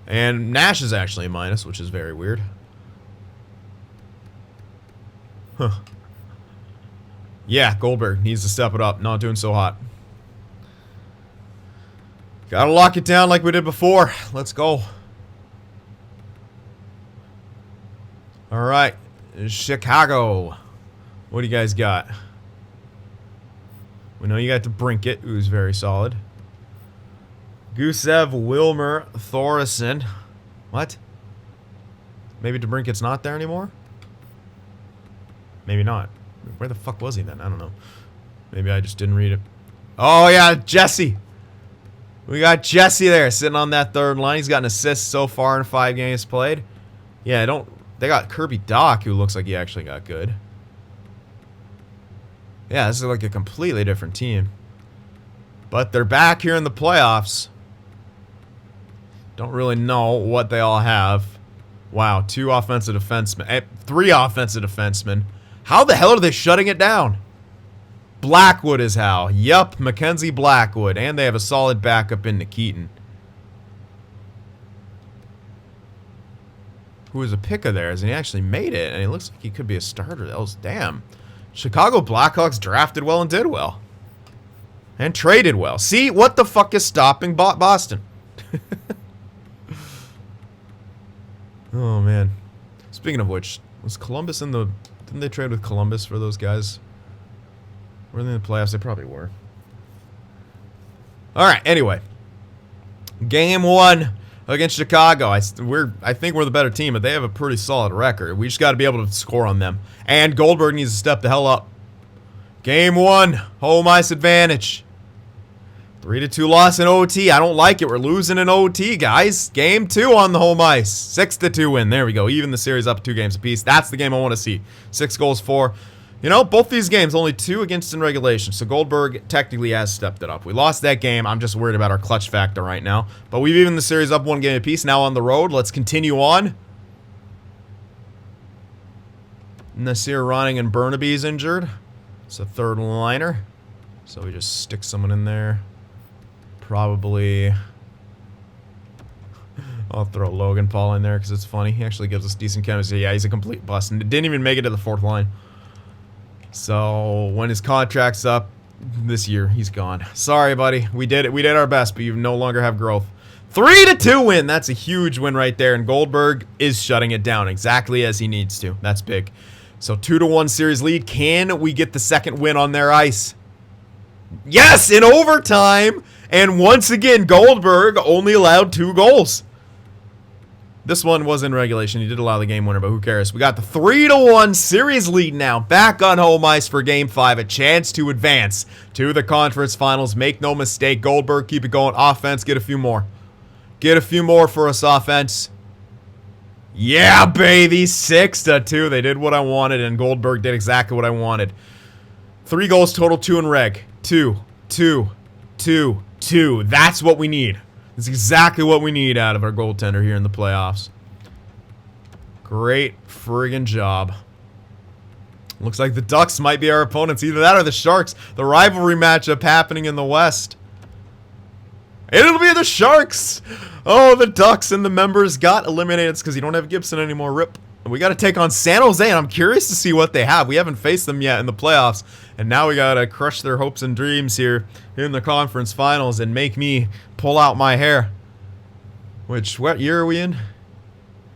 A: And Nash is actually a minus, which is very weird. Huh. Yeah, Goldberg needs to step it up. Not doing so hot. Gotta lock it down like we did before. Let's go. Alright. Chicago. What do you guys got? We know you got DeBrincat, who's very solid. Gusev, Wilmer, Thoresen. What? Maybe DeBrincat's not there anymore? Maybe not. Where the fuck was he then? I don't know. Maybe I just didn't read it. Oh yeah, Jesse. We got Jesse there sitting on that third line. He's got an assist so far in 5 games played. Yeah, they got Kirby Doc, who looks like he actually got good. Yeah, this is like a completely different team. But they're back here in the playoffs. Don't really know what they all have. Wow, 2 offensive defensemen. 3 offensive defensemen. How the hell are they shutting it down? Blackwood is how. Yup, Mackenzie Blackwood. And they have a solid backup in Nikitin. Who was a pick of theirs, and he actually made it. And he looks like he could be a starter. That was damn. Chicago Blackhawks drafted well and did well. And traded well. See, what the fuck is stopping Boston? Oh, man. Speaking of which, was Columbus in the... Didn't they trade with Columbus for those guys? Were they in the playoffs? They probably were. Alright, anyway. Game 1 against Chicago. I think we're the better team, but they have a pretty solid record. We just got to be able to score on them. And Goldberg needs to step the hell up. Game 1. Home ice advantage. 3-2 loss in OT. I don't like it. We're losing in OT, guys. Game 2 on the home ice. 6-2 win. There we go. Even the series up 2 games apiece. That's the game I want to see. 6 goals, 4. You know, both these games, only 2 against in regulation. So Goldberg technically has stepped it up. We lost that game. I'm just worried about our clutch factor right now. But we've even the series up 1 game apiece. Now on the road. Let's continue on. Nasir Ronning and Burnaby's injured. It's a 3rd liner. So we just stick someone in there. Probably... I'll throw Logan Paul in there because it's funny. He actually gives us decent chemistry. Yeah, he's a complete bust. And didn't even make it to the 4th line. So, when his contract's up this year, he's gone. Sorry, buddy. We did it. We did our best, but you no longer have growth. 3-2 win. That's a huge win right there. And Goldberg is shutting it down exactly as he needs to. That's big. So, 2-1 series lead. Can we get the 2nd win on their ice? Yes, in overtime. And once again, Goldberg only allowed 2 goals. This one was in regulation. He did allow the game winner, but who cares? We got the 3-1 series lead now. Back on home ice for Game 5. A chance to advance to the conference finals. Make no mistake. Goldberg, keep it going. Offense, get a few more. Get a few more for us, offense. Yeah, baby. 6-2. They did what I wanted, and Goldberg did exactly what I wanted. 3 goals total, 2 in reg. 2, 2, 2, 2. That's what we need. That's exactly what we need out of our goaltender here in the playoffs. Great friggin' job. Looks like the Ducks might be our opponents. Either that or the Sharks. The rivalry matchup happening in the West. It'll be the Sharks! Oh, the Ducks and the members got eliminated because you don't have Gibson anymore. Rip. We got to take on San Jose, and I'm curious to see what they have. We haven't faced them yet in the playoffs, and now we got to crush their hopes and dreams here in the conference finals and make me pull out my hair. Which, what year are we in?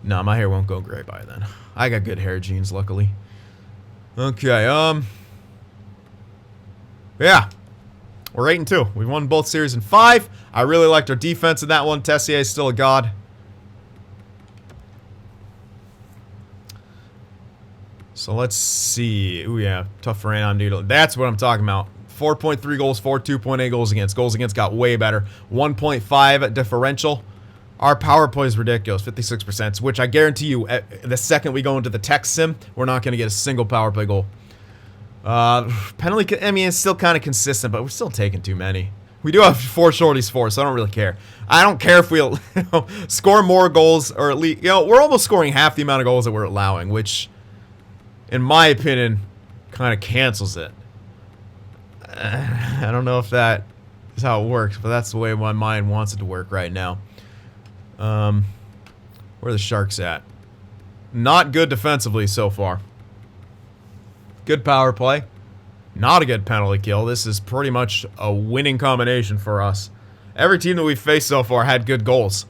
A: No, my hair won't go gray by then. I got good hair genes, luckily. Okay, yeah. We're 8-2. We won both series in 5. I really liked our defense in that one. Tessier is still a god. So let's see. Ooh, yeah. Tough for Anaheim, dude. That's what I'm talking about. 4.3 goals for, 2.8 goals against. Goals against got way better. 1.5 differential. Our power play is ridiculous. 56%, which I guarantee you, the second we go into the tech sim, we're not going to get a single power play goal. Penalty, I mean, it's still kind of consistent, but we're still taking too many. We do have 4 shorties for, so I don't really care. I don't care if we'll score more goals, or at least, we're almost scoring half the amount of goals that we're allowing, which, in my opinion, kind of cancels it. I don't know if that is how it works, but that's the way my mind wants it to work right now. Where are the Sharks at? Not good defensively so far. Good power play. Not a good penalty kill. This is pretty much a winning combination for us. Every team that we've faced so far had good goals.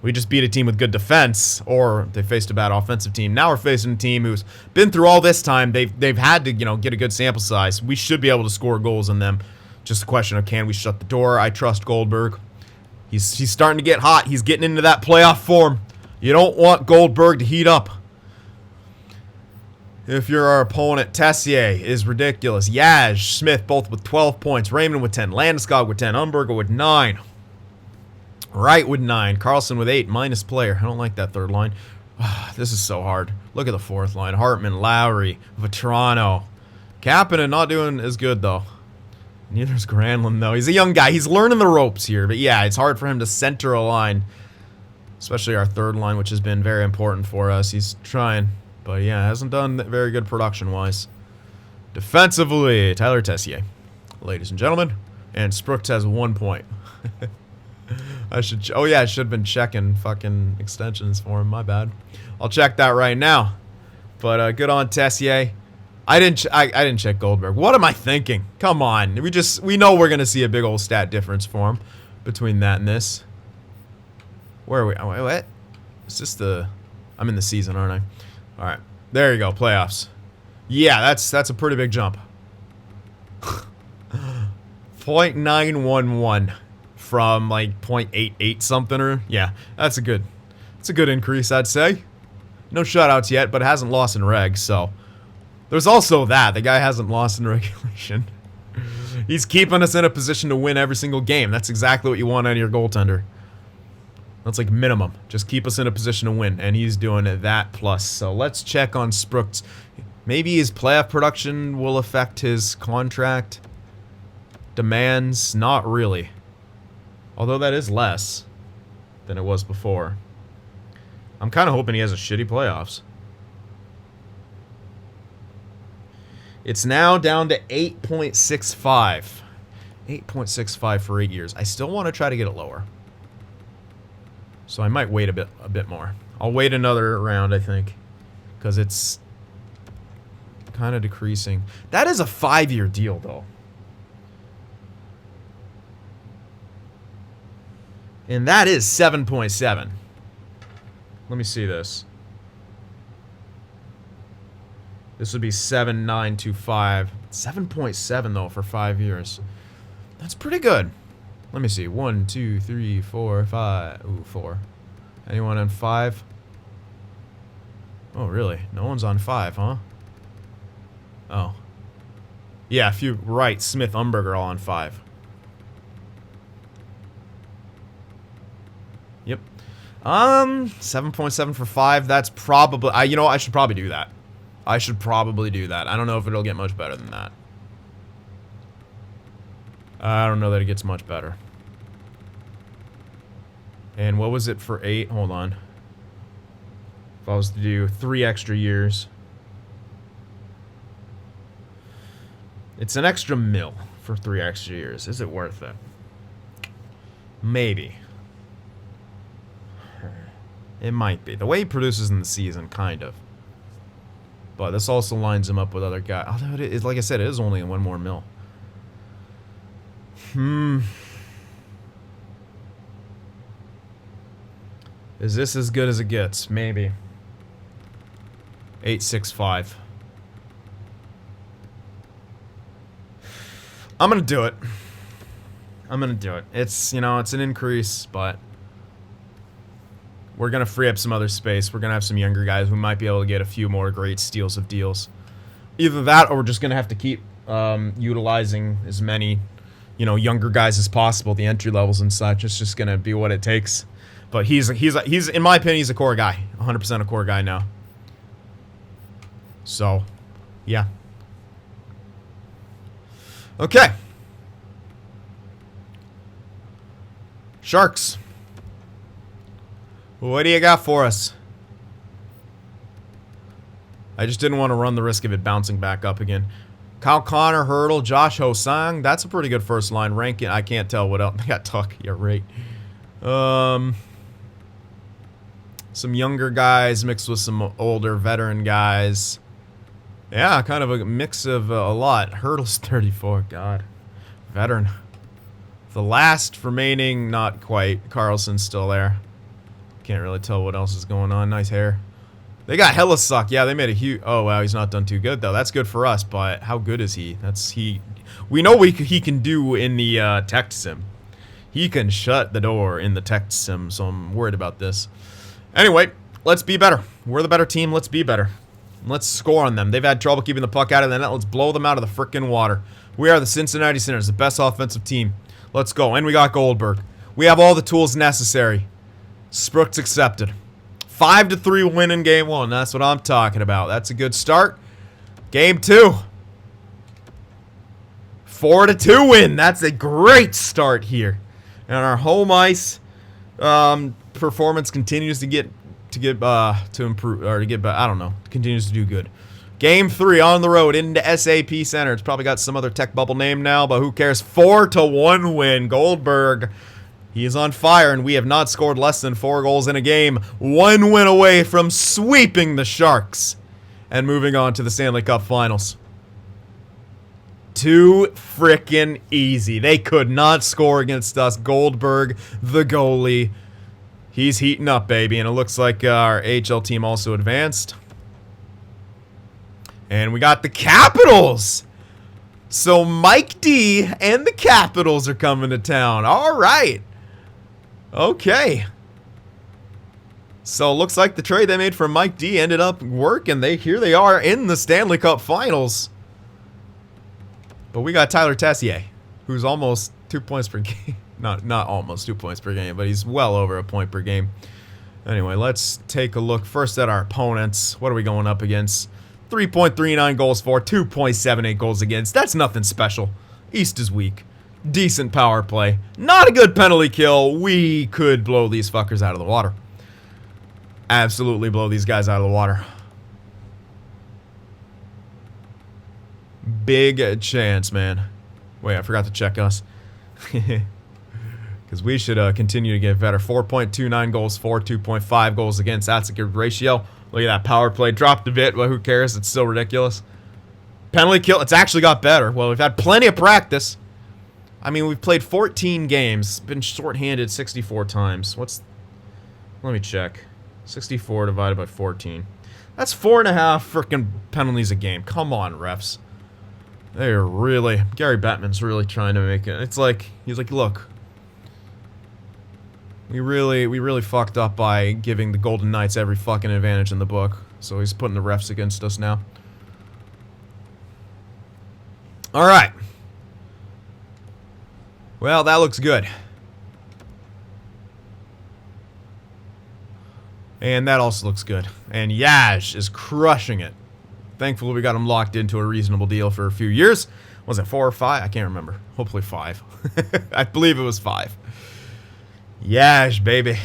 A: We just beat a team with good defense, or they faced a bad offensive team. Now we're facing a team who's been through all this time. They've had to, get a good sample size. We should be able to score goals in them. Just a question of, can we shut the door? I trust Goldberg. He's starting to get hot. He's getting into that playoff form. You don't want Goldberg to heat up. If you're our opponent, Tessier is ridiculous. Yaj, Smith, both with 12 points. Raymond with 10. Landeskog with 10. Umberger with 9. Wright with 9. Carlson with 8. Minus player. I don't like that third line. This is so hard. Look at the fourth line. Hartman, Lowry, Vetrano. Kapanen not doing as good, though. Neither's Granlund, though. He's a young guy. He's learning the ropes here. But yeah, it's hard for him to center a line. Especially our third line, which has been very important for us. He's trying. But yeah, hasn't done very good production-wise. Defensively, Tyler Tessier. Ladies and gentlemen. And Sprooks has 1 point. I should... Oh yeah, I should have been checking fucking extensions for him. My bad. I'll check that right now. But good on Tessier. I didn't check Goldberg. What am I thinking? Come on. We know we're gonna see a big old stat difference for him between that and this. Where are we? Oh, wait, what? Is this the... I'm in the season, aren't I? Alright. There you go. Playoffs. Yeah, that's a pretty big jump. 0.911 from like 0.88 something or... Yeah, that's a good increase, I'd say. No shutouts yet, but it hasn't lost in reg, so... There's also that. The guy hasn't lost in regulation. He's keeping us in a position to win every single game. That's exactly what you want out of your goaltender. That's like minimum. Just keep us in a position to win. And he's doing that plus. So let's check on Sprooks. Maybe his playoff production will affect his contract demands. Not really. Although that is less than it was before. I'm kind of hoping he has a shitty playoffs. It's now down to 8.65. 8.65 for 8 years. I still want to try to get it lower. So I might wait a bit more. I'll wait another round, I think. Because it's kind of decreasing. That is a 5-year deal, though. And that is 7.7. Let me see this. This would be 7.925. 7.7 though for 5 years. That's pretty good. Let me see. 1, 2, 3, 4, 5. Ooh, 4. Anyone on 5? Oh, really? No one's on 5, huh? Oh. Yeah, a few. Right. Smith, Umberger all on 5. Yep. 7.7 for 5. That's probably... you know what? I should probably do that. I should probably do that. I don't know if it'll get much better than that. I don't know that it gets much better. And what was it for 8? Hold on. If I was to do 3 extra years. It's an extra mil for 3 extra years. Is it worth it? Maybe. It might be. The way he produces in the season, kind of. But this also lines him up with other guys. Although it is, like I said, it is only 1 more mil. Is this as good as it gets? Maybe. 8.65. I'm gonna do it. I'm gonna do it. It's, you know, it's an increase, but we're gonna free up some other space. We're gonna have some younger guys who might be able to get a few more great steals of deals. Either that, or we're just gonna have to keep utilizing as many, you know, younger guys as possible, the entry levels and such. It's just gonna be what it takes. But he's in my opinion, he's a core guy, 100% a core guy now. So, yeah. Okay. Sharks. What do you got for us? I just didn't want to run the risk of it bouncing back up again. Kyle Connor, Hurdle, Josh Hosang. That's a pretty good first line ranking. I can't tell what else. I got Tuck. Yeah, right. Some younger guys mixed with some older veteran guys. Yeah, kind of a mix of a lot. Hurdle's 34. God. Veteran. The last remaining, not quite. Carlson's still there. Can't really tell what else is going on. Nice hair. They got hella suck. Yeah, they made a huge... Oh, wow, he's not done too good, though. That's good for us, but how good is he? We know he can do in the tech sim. He can shut the door in the tech sim, so I'm worried about this. Anyway, let's be better. We're the better team. Let's be better. Let's score on them. They've had trouble keeping the puck out of the net. Let's blow them out of the frickin' water. We are the Cincinatti Cynners, the best offensive team. Let's go. And we got Goldberg. We have all the tools necessary. Sprooks accepted. 5-3 win in game 1. That's what I'm talking about. That's a good start. Game 2. 4-2 win. That's a great start here. And our home ice performance continues to improve, or to get, I don't know, continues to do good. Game 3 on the road into SAP Center. It's probably got some other tech bubble name now, but who cares? 4-1 win. Goldberg, he is on fire, and we have not scored less than 4 goals in a game. 1 win away from sweeping the Sharks and moving on to the Stanley Cup Finals. Too frickin' easy. They could not score against us. Goldberg, the goalie, he's heating up, baby. And it looks like our AHL team also advanced. And we got the Capitals. So Mike D and the Capitals are coming to town. All right. Okay. So it looks like the trade they made for Mike D ended up working. Here they are in the Stanley Cup Finals. But we got Tyler Tessier, who's almost 2 points per game. Not almost 2 points per game, but he's well over a point per game. Anyway, let's take a look first at our opponents. What are we going up against? 3.39 goals for, 2.78 goals against. That's nothing special. East is weak. Decent power play. Not a good penalty kill. We could blow these fuckers out of the water. Absolutely blow these guys out of the water. Big chance, man. Wait, I forgot to check us. Because we should continue to get better. 4.29 goals for, 2.5 goals against. That's a good ratio. Look at that power play. Dropped a bit, but who cares? It's still ridiculous. Penalty kill. It's actually got better. Well, we've had plenty of practice. I mean, we've played 14 games. Been shorthanded 64 times. Let me check. 64 divided by 14. That's 4.5 freaking penalties a game. Come on, refs. They're really... Gary Bettman's really trying to make it... It's like... He's like, look. We really fucked up by giving the Golden Knights every fucking advantage in the book. So he's putting the refs against us now. Alright. Well, that looks good. And that also looks good. And Yaj is crushing it. Thankfully, we got him locked into a reasonable deal for a few years. Was it 4 or 5? I can't remember. Hopefully 5. I believe it was 5. Yaj, baby.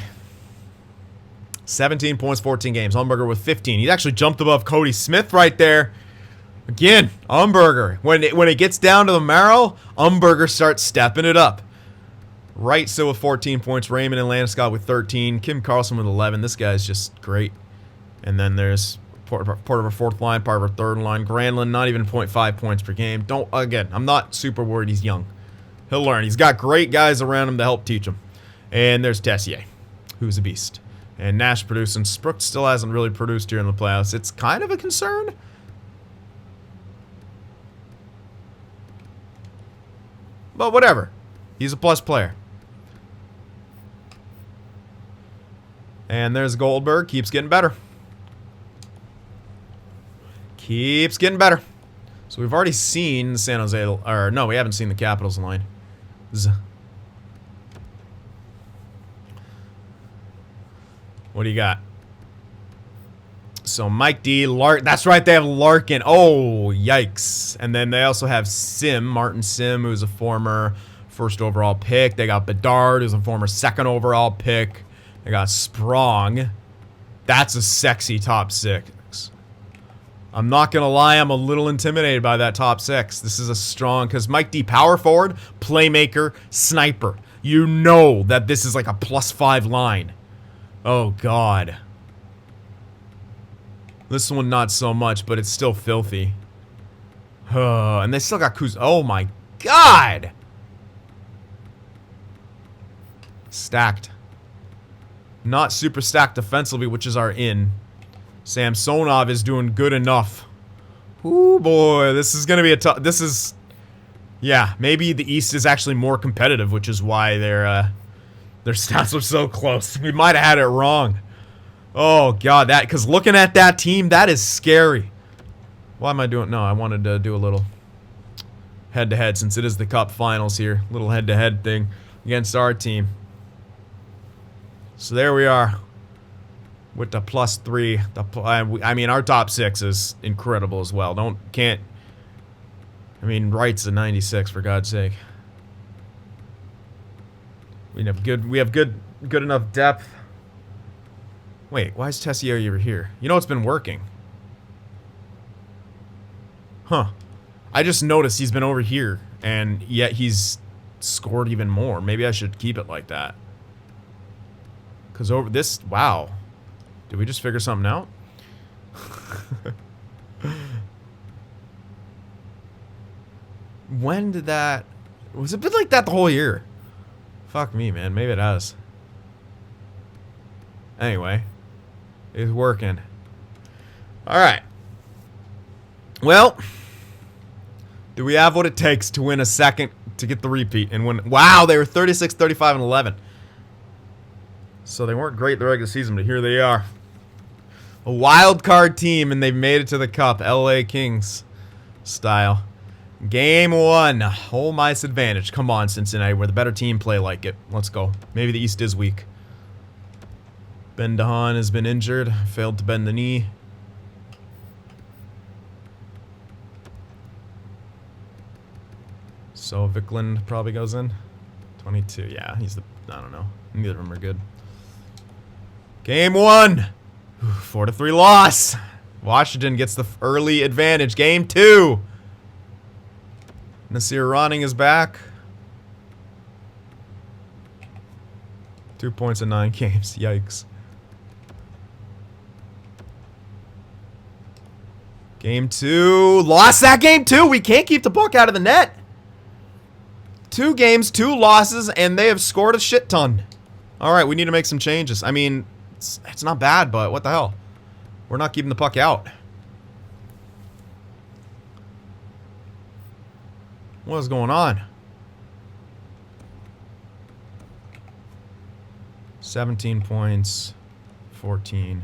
A: 17 points, 14 games. Umberger with 15. He actually jumped above Cody Smith right there. Again, Umberger. When it gets down to the marrow, Umberger starts stepping it up. Wright still with 14 points. Raymond and Landeskog with 13. Kim Karlsson with 11. This guy's just great. And then there's part of our fourth line, part of our third line. Granlund, not even 0.5 points per game. Again, I'm not super worried. He's young. He'll learn. He's got great guys around him to help teach him. And there's Tessier, who's a beast. And Nash producing. Sprook still hasn't really produced here in the playoffs. It's kind of a concern. But whatever. He's a plus player. And there's Goldberg. Keeps getting better. Keeps getting better. So we've already seen San Jose, or no, we haven't seen the Capitals line. What do you got? So Mike D, that's right, they have Larkin. Oh, yikes. And then they also have Martin Sim, who's a former first overall pick. They got Bedard, who's a former second overall pick. They got Sprong. That's a sexy top 6. I'm not going to lie, I'm a little intimidated by that top 6. This is a strong, because Mike D, power forward, playmaker, sniper. You know that this is like a +5 line. Oh, God. This one, not so much, but it's still filthy. And they still got Kuz. Oh, my God. Stacked. Not super stacked defensively, which is our in. Samsonov is doing good enough. Ooh, boy. This is going to be a tough... This is... Yeah, maybe the East is actually more competitive, which is why their stats are so close. We might have had it wrong. Oh, God, because looking at that team, that is scary. Why am I doing... No, I wanted to do a little head-to-head since it is the Cup Finals here. Little head-to-head thing against our team. So there we are with the +3. I mean, our top 6 is incredible as well. I mean, Wright's a 96 for God's sake. We have good enough depth. Wait, why is Tessier over here? You know it's been working. Huh. I just noticed he's been over here, and yet he's scored even more. Maybe I should keep it like that. Because over this... Wow. Did we just figure something out? When did that... Was it been like that the whole year? Fuck me, man. Maybe it has. Anyway. It's working. Alright. Well... Do we have what it takes to win a second to get the repeat and win? Wow, they were 36, 35, and 11. So they weren't great the regular season, but here they are. A wild card team, and they've made it to the Cup. LA Kings style. Game 1. Home ice advantage. Come on, Cincinnati. We're the better team. Play like it. Let's go. Maybe the East is weak. Ben DeHaan has been injured. Failed to bend the knee. So Vikland probably goes in. 22. Yeah, he's the... I don't know. Neither of them are good. Game 1. 4-3 loss. Washington gets the early advantage. Game 2. Nasir Ronning is back. 2 points in 9 games. Yikes. Game 2. Lost that game too. We can't keep the puck out of the net. 2 games, 2 losses, and they have scored a shit ton. Alright, we need to make some changes. I mean, it's not bad, but what the hell? We're not keeping the puck out. What is going on? 17 points. 14.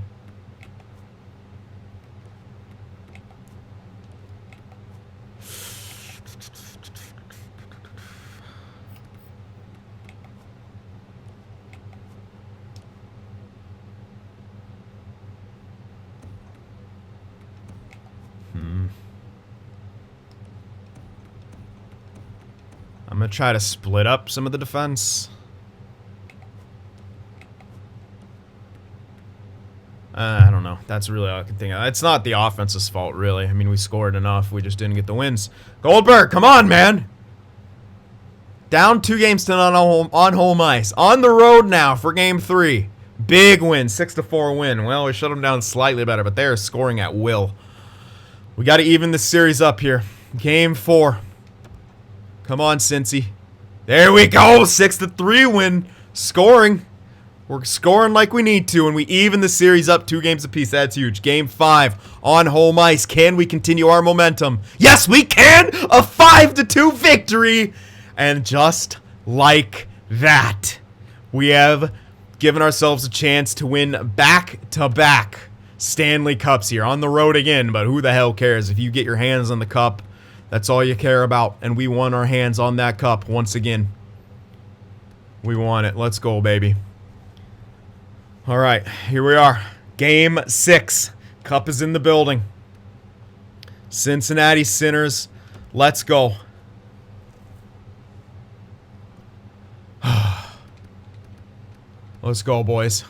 A: I'm going to try to split up some of the defense. I don't know. That's really all I can think of. It's not the offense's fault, really. I mean, we scored enough. We just didn't get the wins. Goldberg, come on, man. Down 2 games to none on home ice. On the road now for game 3. Big win. 6-4 win. Well, we shut them down slightly better, but they're scoring at will. We got to even this series up here. Game 4. Come on, Cincy. There we go. 6-3 win. Scoring. We're scoring like we need to, and we even the series up 2 games apiece. That's huge. Game 5 on home ice. Can we continue our momentum? Yes, we can. A 5-2 victory. And just like that, we have given ourselves a chance to win back-to-back Stanley Cups here. On the road again, but who the hell cares? If you get your hands on the cup, that's all you care about. And we won our hands on that cup once again. We won it. Let's go, baby. All right, here we are. Game 6. Cup is in the building. Cincinatti Cynners. Let's go. Let's go, boys.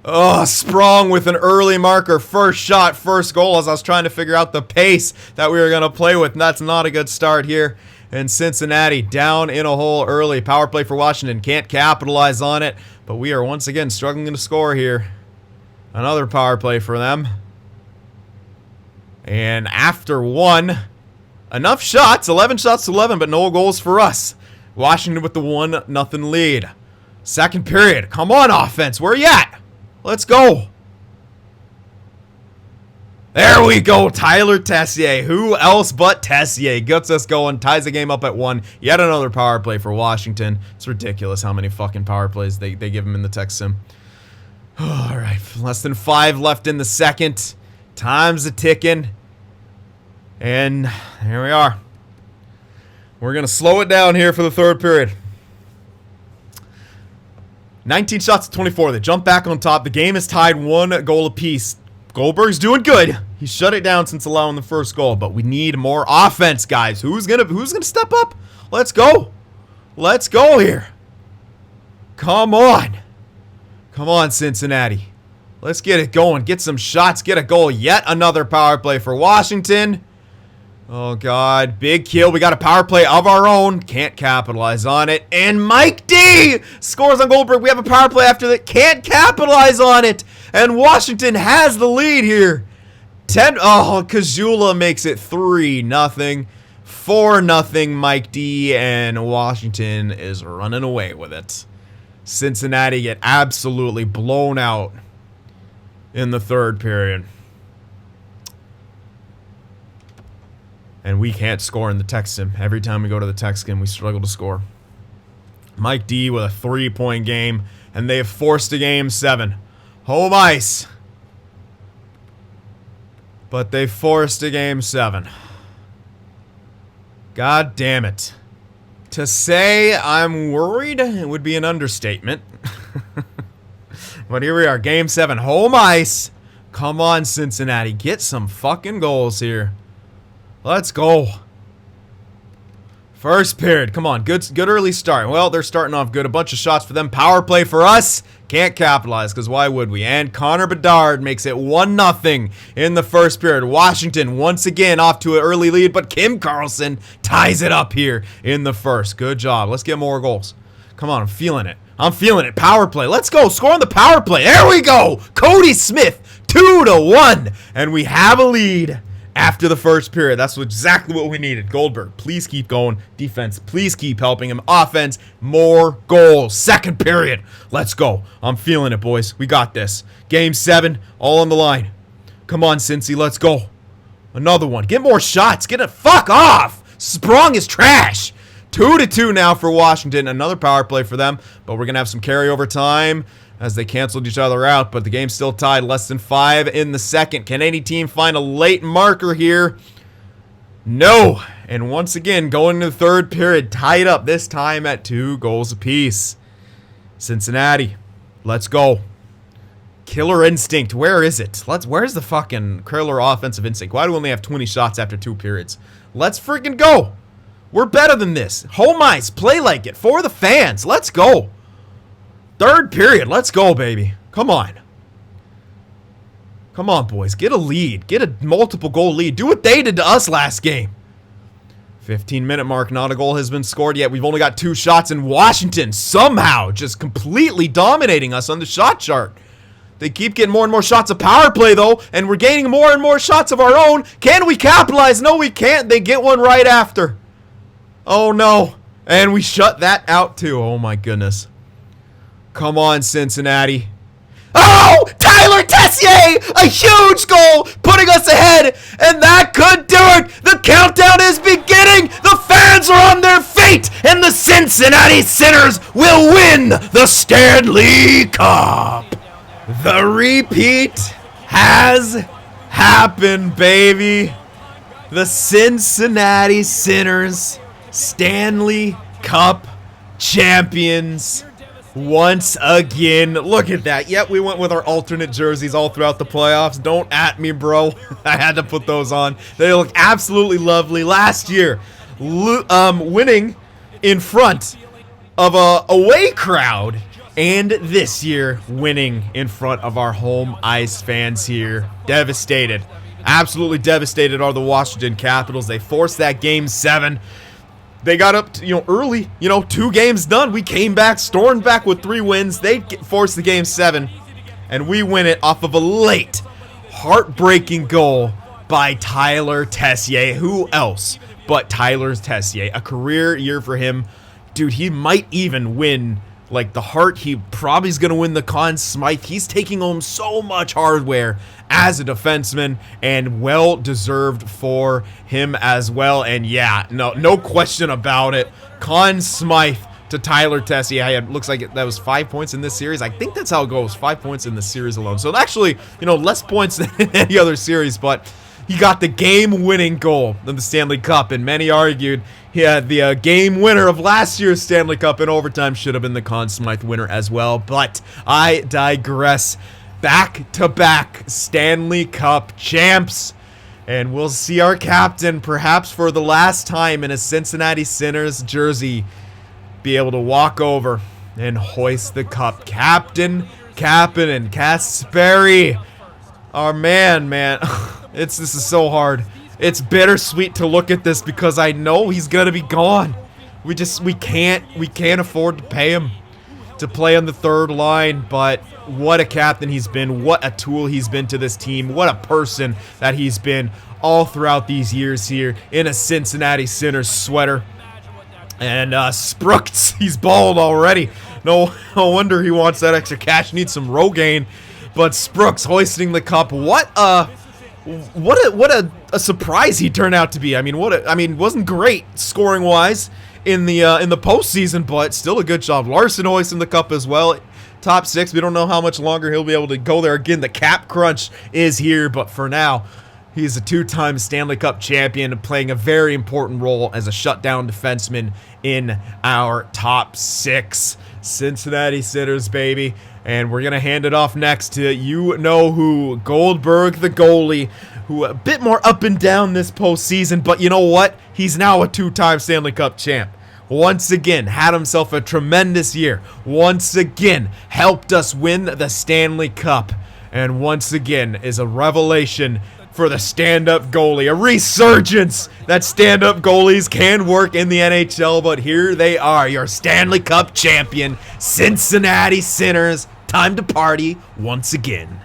A: Oh, Sprong with an early marker. First shot, first goal, as I was trying to figure out the pace that we were going to play with. And that's not a good start here. And Cincinnati down in a hole early. Power play for Washington. Can't capitalize on it. But we are once again struggling to score here. Another power play for them. And after 1, enough shots. 11 shots to 11, but no goals for us. Washington with the 1-0 lead. Second period. Come on, offense. Where you at? Let's go. There we go. Tyler Tessier. Who else but Tessier gets us going. Ties the game up at 1. Yet another power play for Washington. It's ridiculous how many fucking power plays they give him in the tech sim. All right. Less than 5 left in the second. Time's a ticking. And here we are. We're going to slow it down here for the third period. 19 shots to 24. They jump back on top. The game is tied 1 goal apiece. Goldberg's doing good. He shut it down since allowing the first goal, but we need more offense, guys. Who's gonna step up? Let's go. Let's go here. Come on. Come on, Cincinnati. Let's get it going. Get some shots. Get a goal. Yet another power play for Washington. Oh, God. Big kill. We got a power play of our own. Can't capitalize on it. And Mike D scores on Goldberg. We have a power play after that. Can't capitalize on it. And Washington has the lead here. Kajula makes it 3-0. 4-0 Mike D. And Washington is running away with it. Cincinnati get absolutely blown out in the third period. And we can't score in the text sim. Every time we go to the text sim, we struggle to score. Mike D with a 3-point game, and they have forced a game 7. Home ice. But they forced a game 7. God damn it. To say I'm worried would be an understatement. But here we are, game 7, home ice. Come on, Cincinnati, get some fucking goals here. Let's go. First period. Come on. Good early start. Well, they're starting off good. A bunch of shots for them. Power play for us. Can't capitalize because why would we? And Connor Bedard makes it 1-0 in the first period. Washington once again off to an early lead, but Kim Karlsson ties it up here in the first. Good job. Let's get more goals. Come on. I'm feeling it. I'm feeling it. Power play. Let's go. Score on the power play. There we go. Cody Smith 2-1. And we have a lead. After the first period. That's exactly what we needed. Goldberg, please keep going. Defense, please keep helping him. Offense, more goals. Second period. Let's go. I'm feeling it, boys. We got this. Game 7, all on the line. Come on, Cincy, let's go. Another one. Get more shots. Get it. Fuck off. Sprong is trash. 2-2 now for Washington. Another power play for them, but we're going to have some carryover time as they canceled each other out, but the game's still tied. Less than 5 in the second. Can any team find a late marker here? No. And once again, going into the third period, tied up, this time at 2 goals apiece. Cincinnati, let's go. Killer instinct, where is it? Where's the fucking killer offensive instinct? Why do we only have 20 shots after 2 periods? Let's freaking go. We're better than this. Home ice, play like it, for the fans. Let's go. Third period. Let's go, baby. Come on. Come on, boys. Get a lead. Get a multiple goal lead. Do what they did to us last game. 15-minute mark. Not a goal has been scored yet. We've only got 2 shots in Washington. Somehow just completely dominating us on the shot chart. They keep getting more and more shots of power play, though, and we're gaining more and more shots of our own. Can we capitalize? No, we can't. They get one right after. Oh, no. And we shut that out, too. Oh, my goodness. Come on, Cincinnati. Oh! Tyler Tessier! A huge goal! Putting us ahead! And that could do it! The countdown is beginning! The fans are on their feet! And the Cincinatti Cynners will win the Stanley Cup! The repeat has happened, baby! The Cincinatti Cynners Stanley Cup champions. Once again, look at that. Yep, we went with our alternate jerseys all throughout the playoffs. Don't at me, bro. I had to put those on. They look absolutely lovely. Last year, winning in front of a away crowd, and this year, winning in front of our home ice fans here. Devastated. Absolutely devastated are the Washington Capitals. They forced that game 7. They got up to, early, 2 games done. We came back, stormed back with 3 wins. They forced the game 7, and we win it off of a late, heartbreaking goal by Tyler Tessier. Who else but Tyler Tessier? A career year for him. Dude, he might even win, the Hart. He probably is going to win the Conn Smythe. He's taking home so much hardware as a defenseman, and well-deserved for him as well. And yeah, no question about it. Conn Smythe to Tyler Tessier. It looks like that was 5 points in this series. I think that's how it goes. 5 points in the series alone. So actually, less points than in any other series, but he got the game-winning goal in the Stanley Cup, and many argued the game winner of last year's Stanley Cup in overtime should have been the Conn Smythe winner as well, but I digress. back-to-back Stanley Cup champs. And we'll see our captain, perhaps for the last time in a Cincinatti Cynners jersey, be able to walk over and hoist the cup. Captain Kapanen Kasperi, our man. This is so hard. It's bittersweet to look at this because I know he's gonna be gone. We can't afford to pay him to play on the third line, but what a captain he's been, what a tool he's been to this team, what a person that he's been all throughout these years here in a Cincinatti Cynners sweater. And Sprooks, he's bald already. No wonder he wants that extra cash, needs some Rogaine. But Sprooks hoisting the cup, what a surprise he turned out to be. I mean, wasn't great scoring wise in the postseason, but still a good job. Larson hoisting the cup as well. Top 6. We don't know how much longer he'll be able to go there. Again, the cap crunch is here, but for now, he's a 2-time Stanley Cup champion, playing a very important role as a shutdown defenseman in our top 6. Cincinatti Cynners, baby. And we're going to hand it off next to you-know-who, Goldberg, the goalie, who a bit more up and down this postseason, but you know what? He's now a 2-time Stanley Cup champ. Once again, had himself a tremendous year. Once again, helped us win the Stanley Cup. And once again, is a revelation for the stand-up goalie. A resurgence that stand-up goalies can work in the NHL, but here they are, your Stanley Cup champion, Cincinatti Cynners. Time to party once again.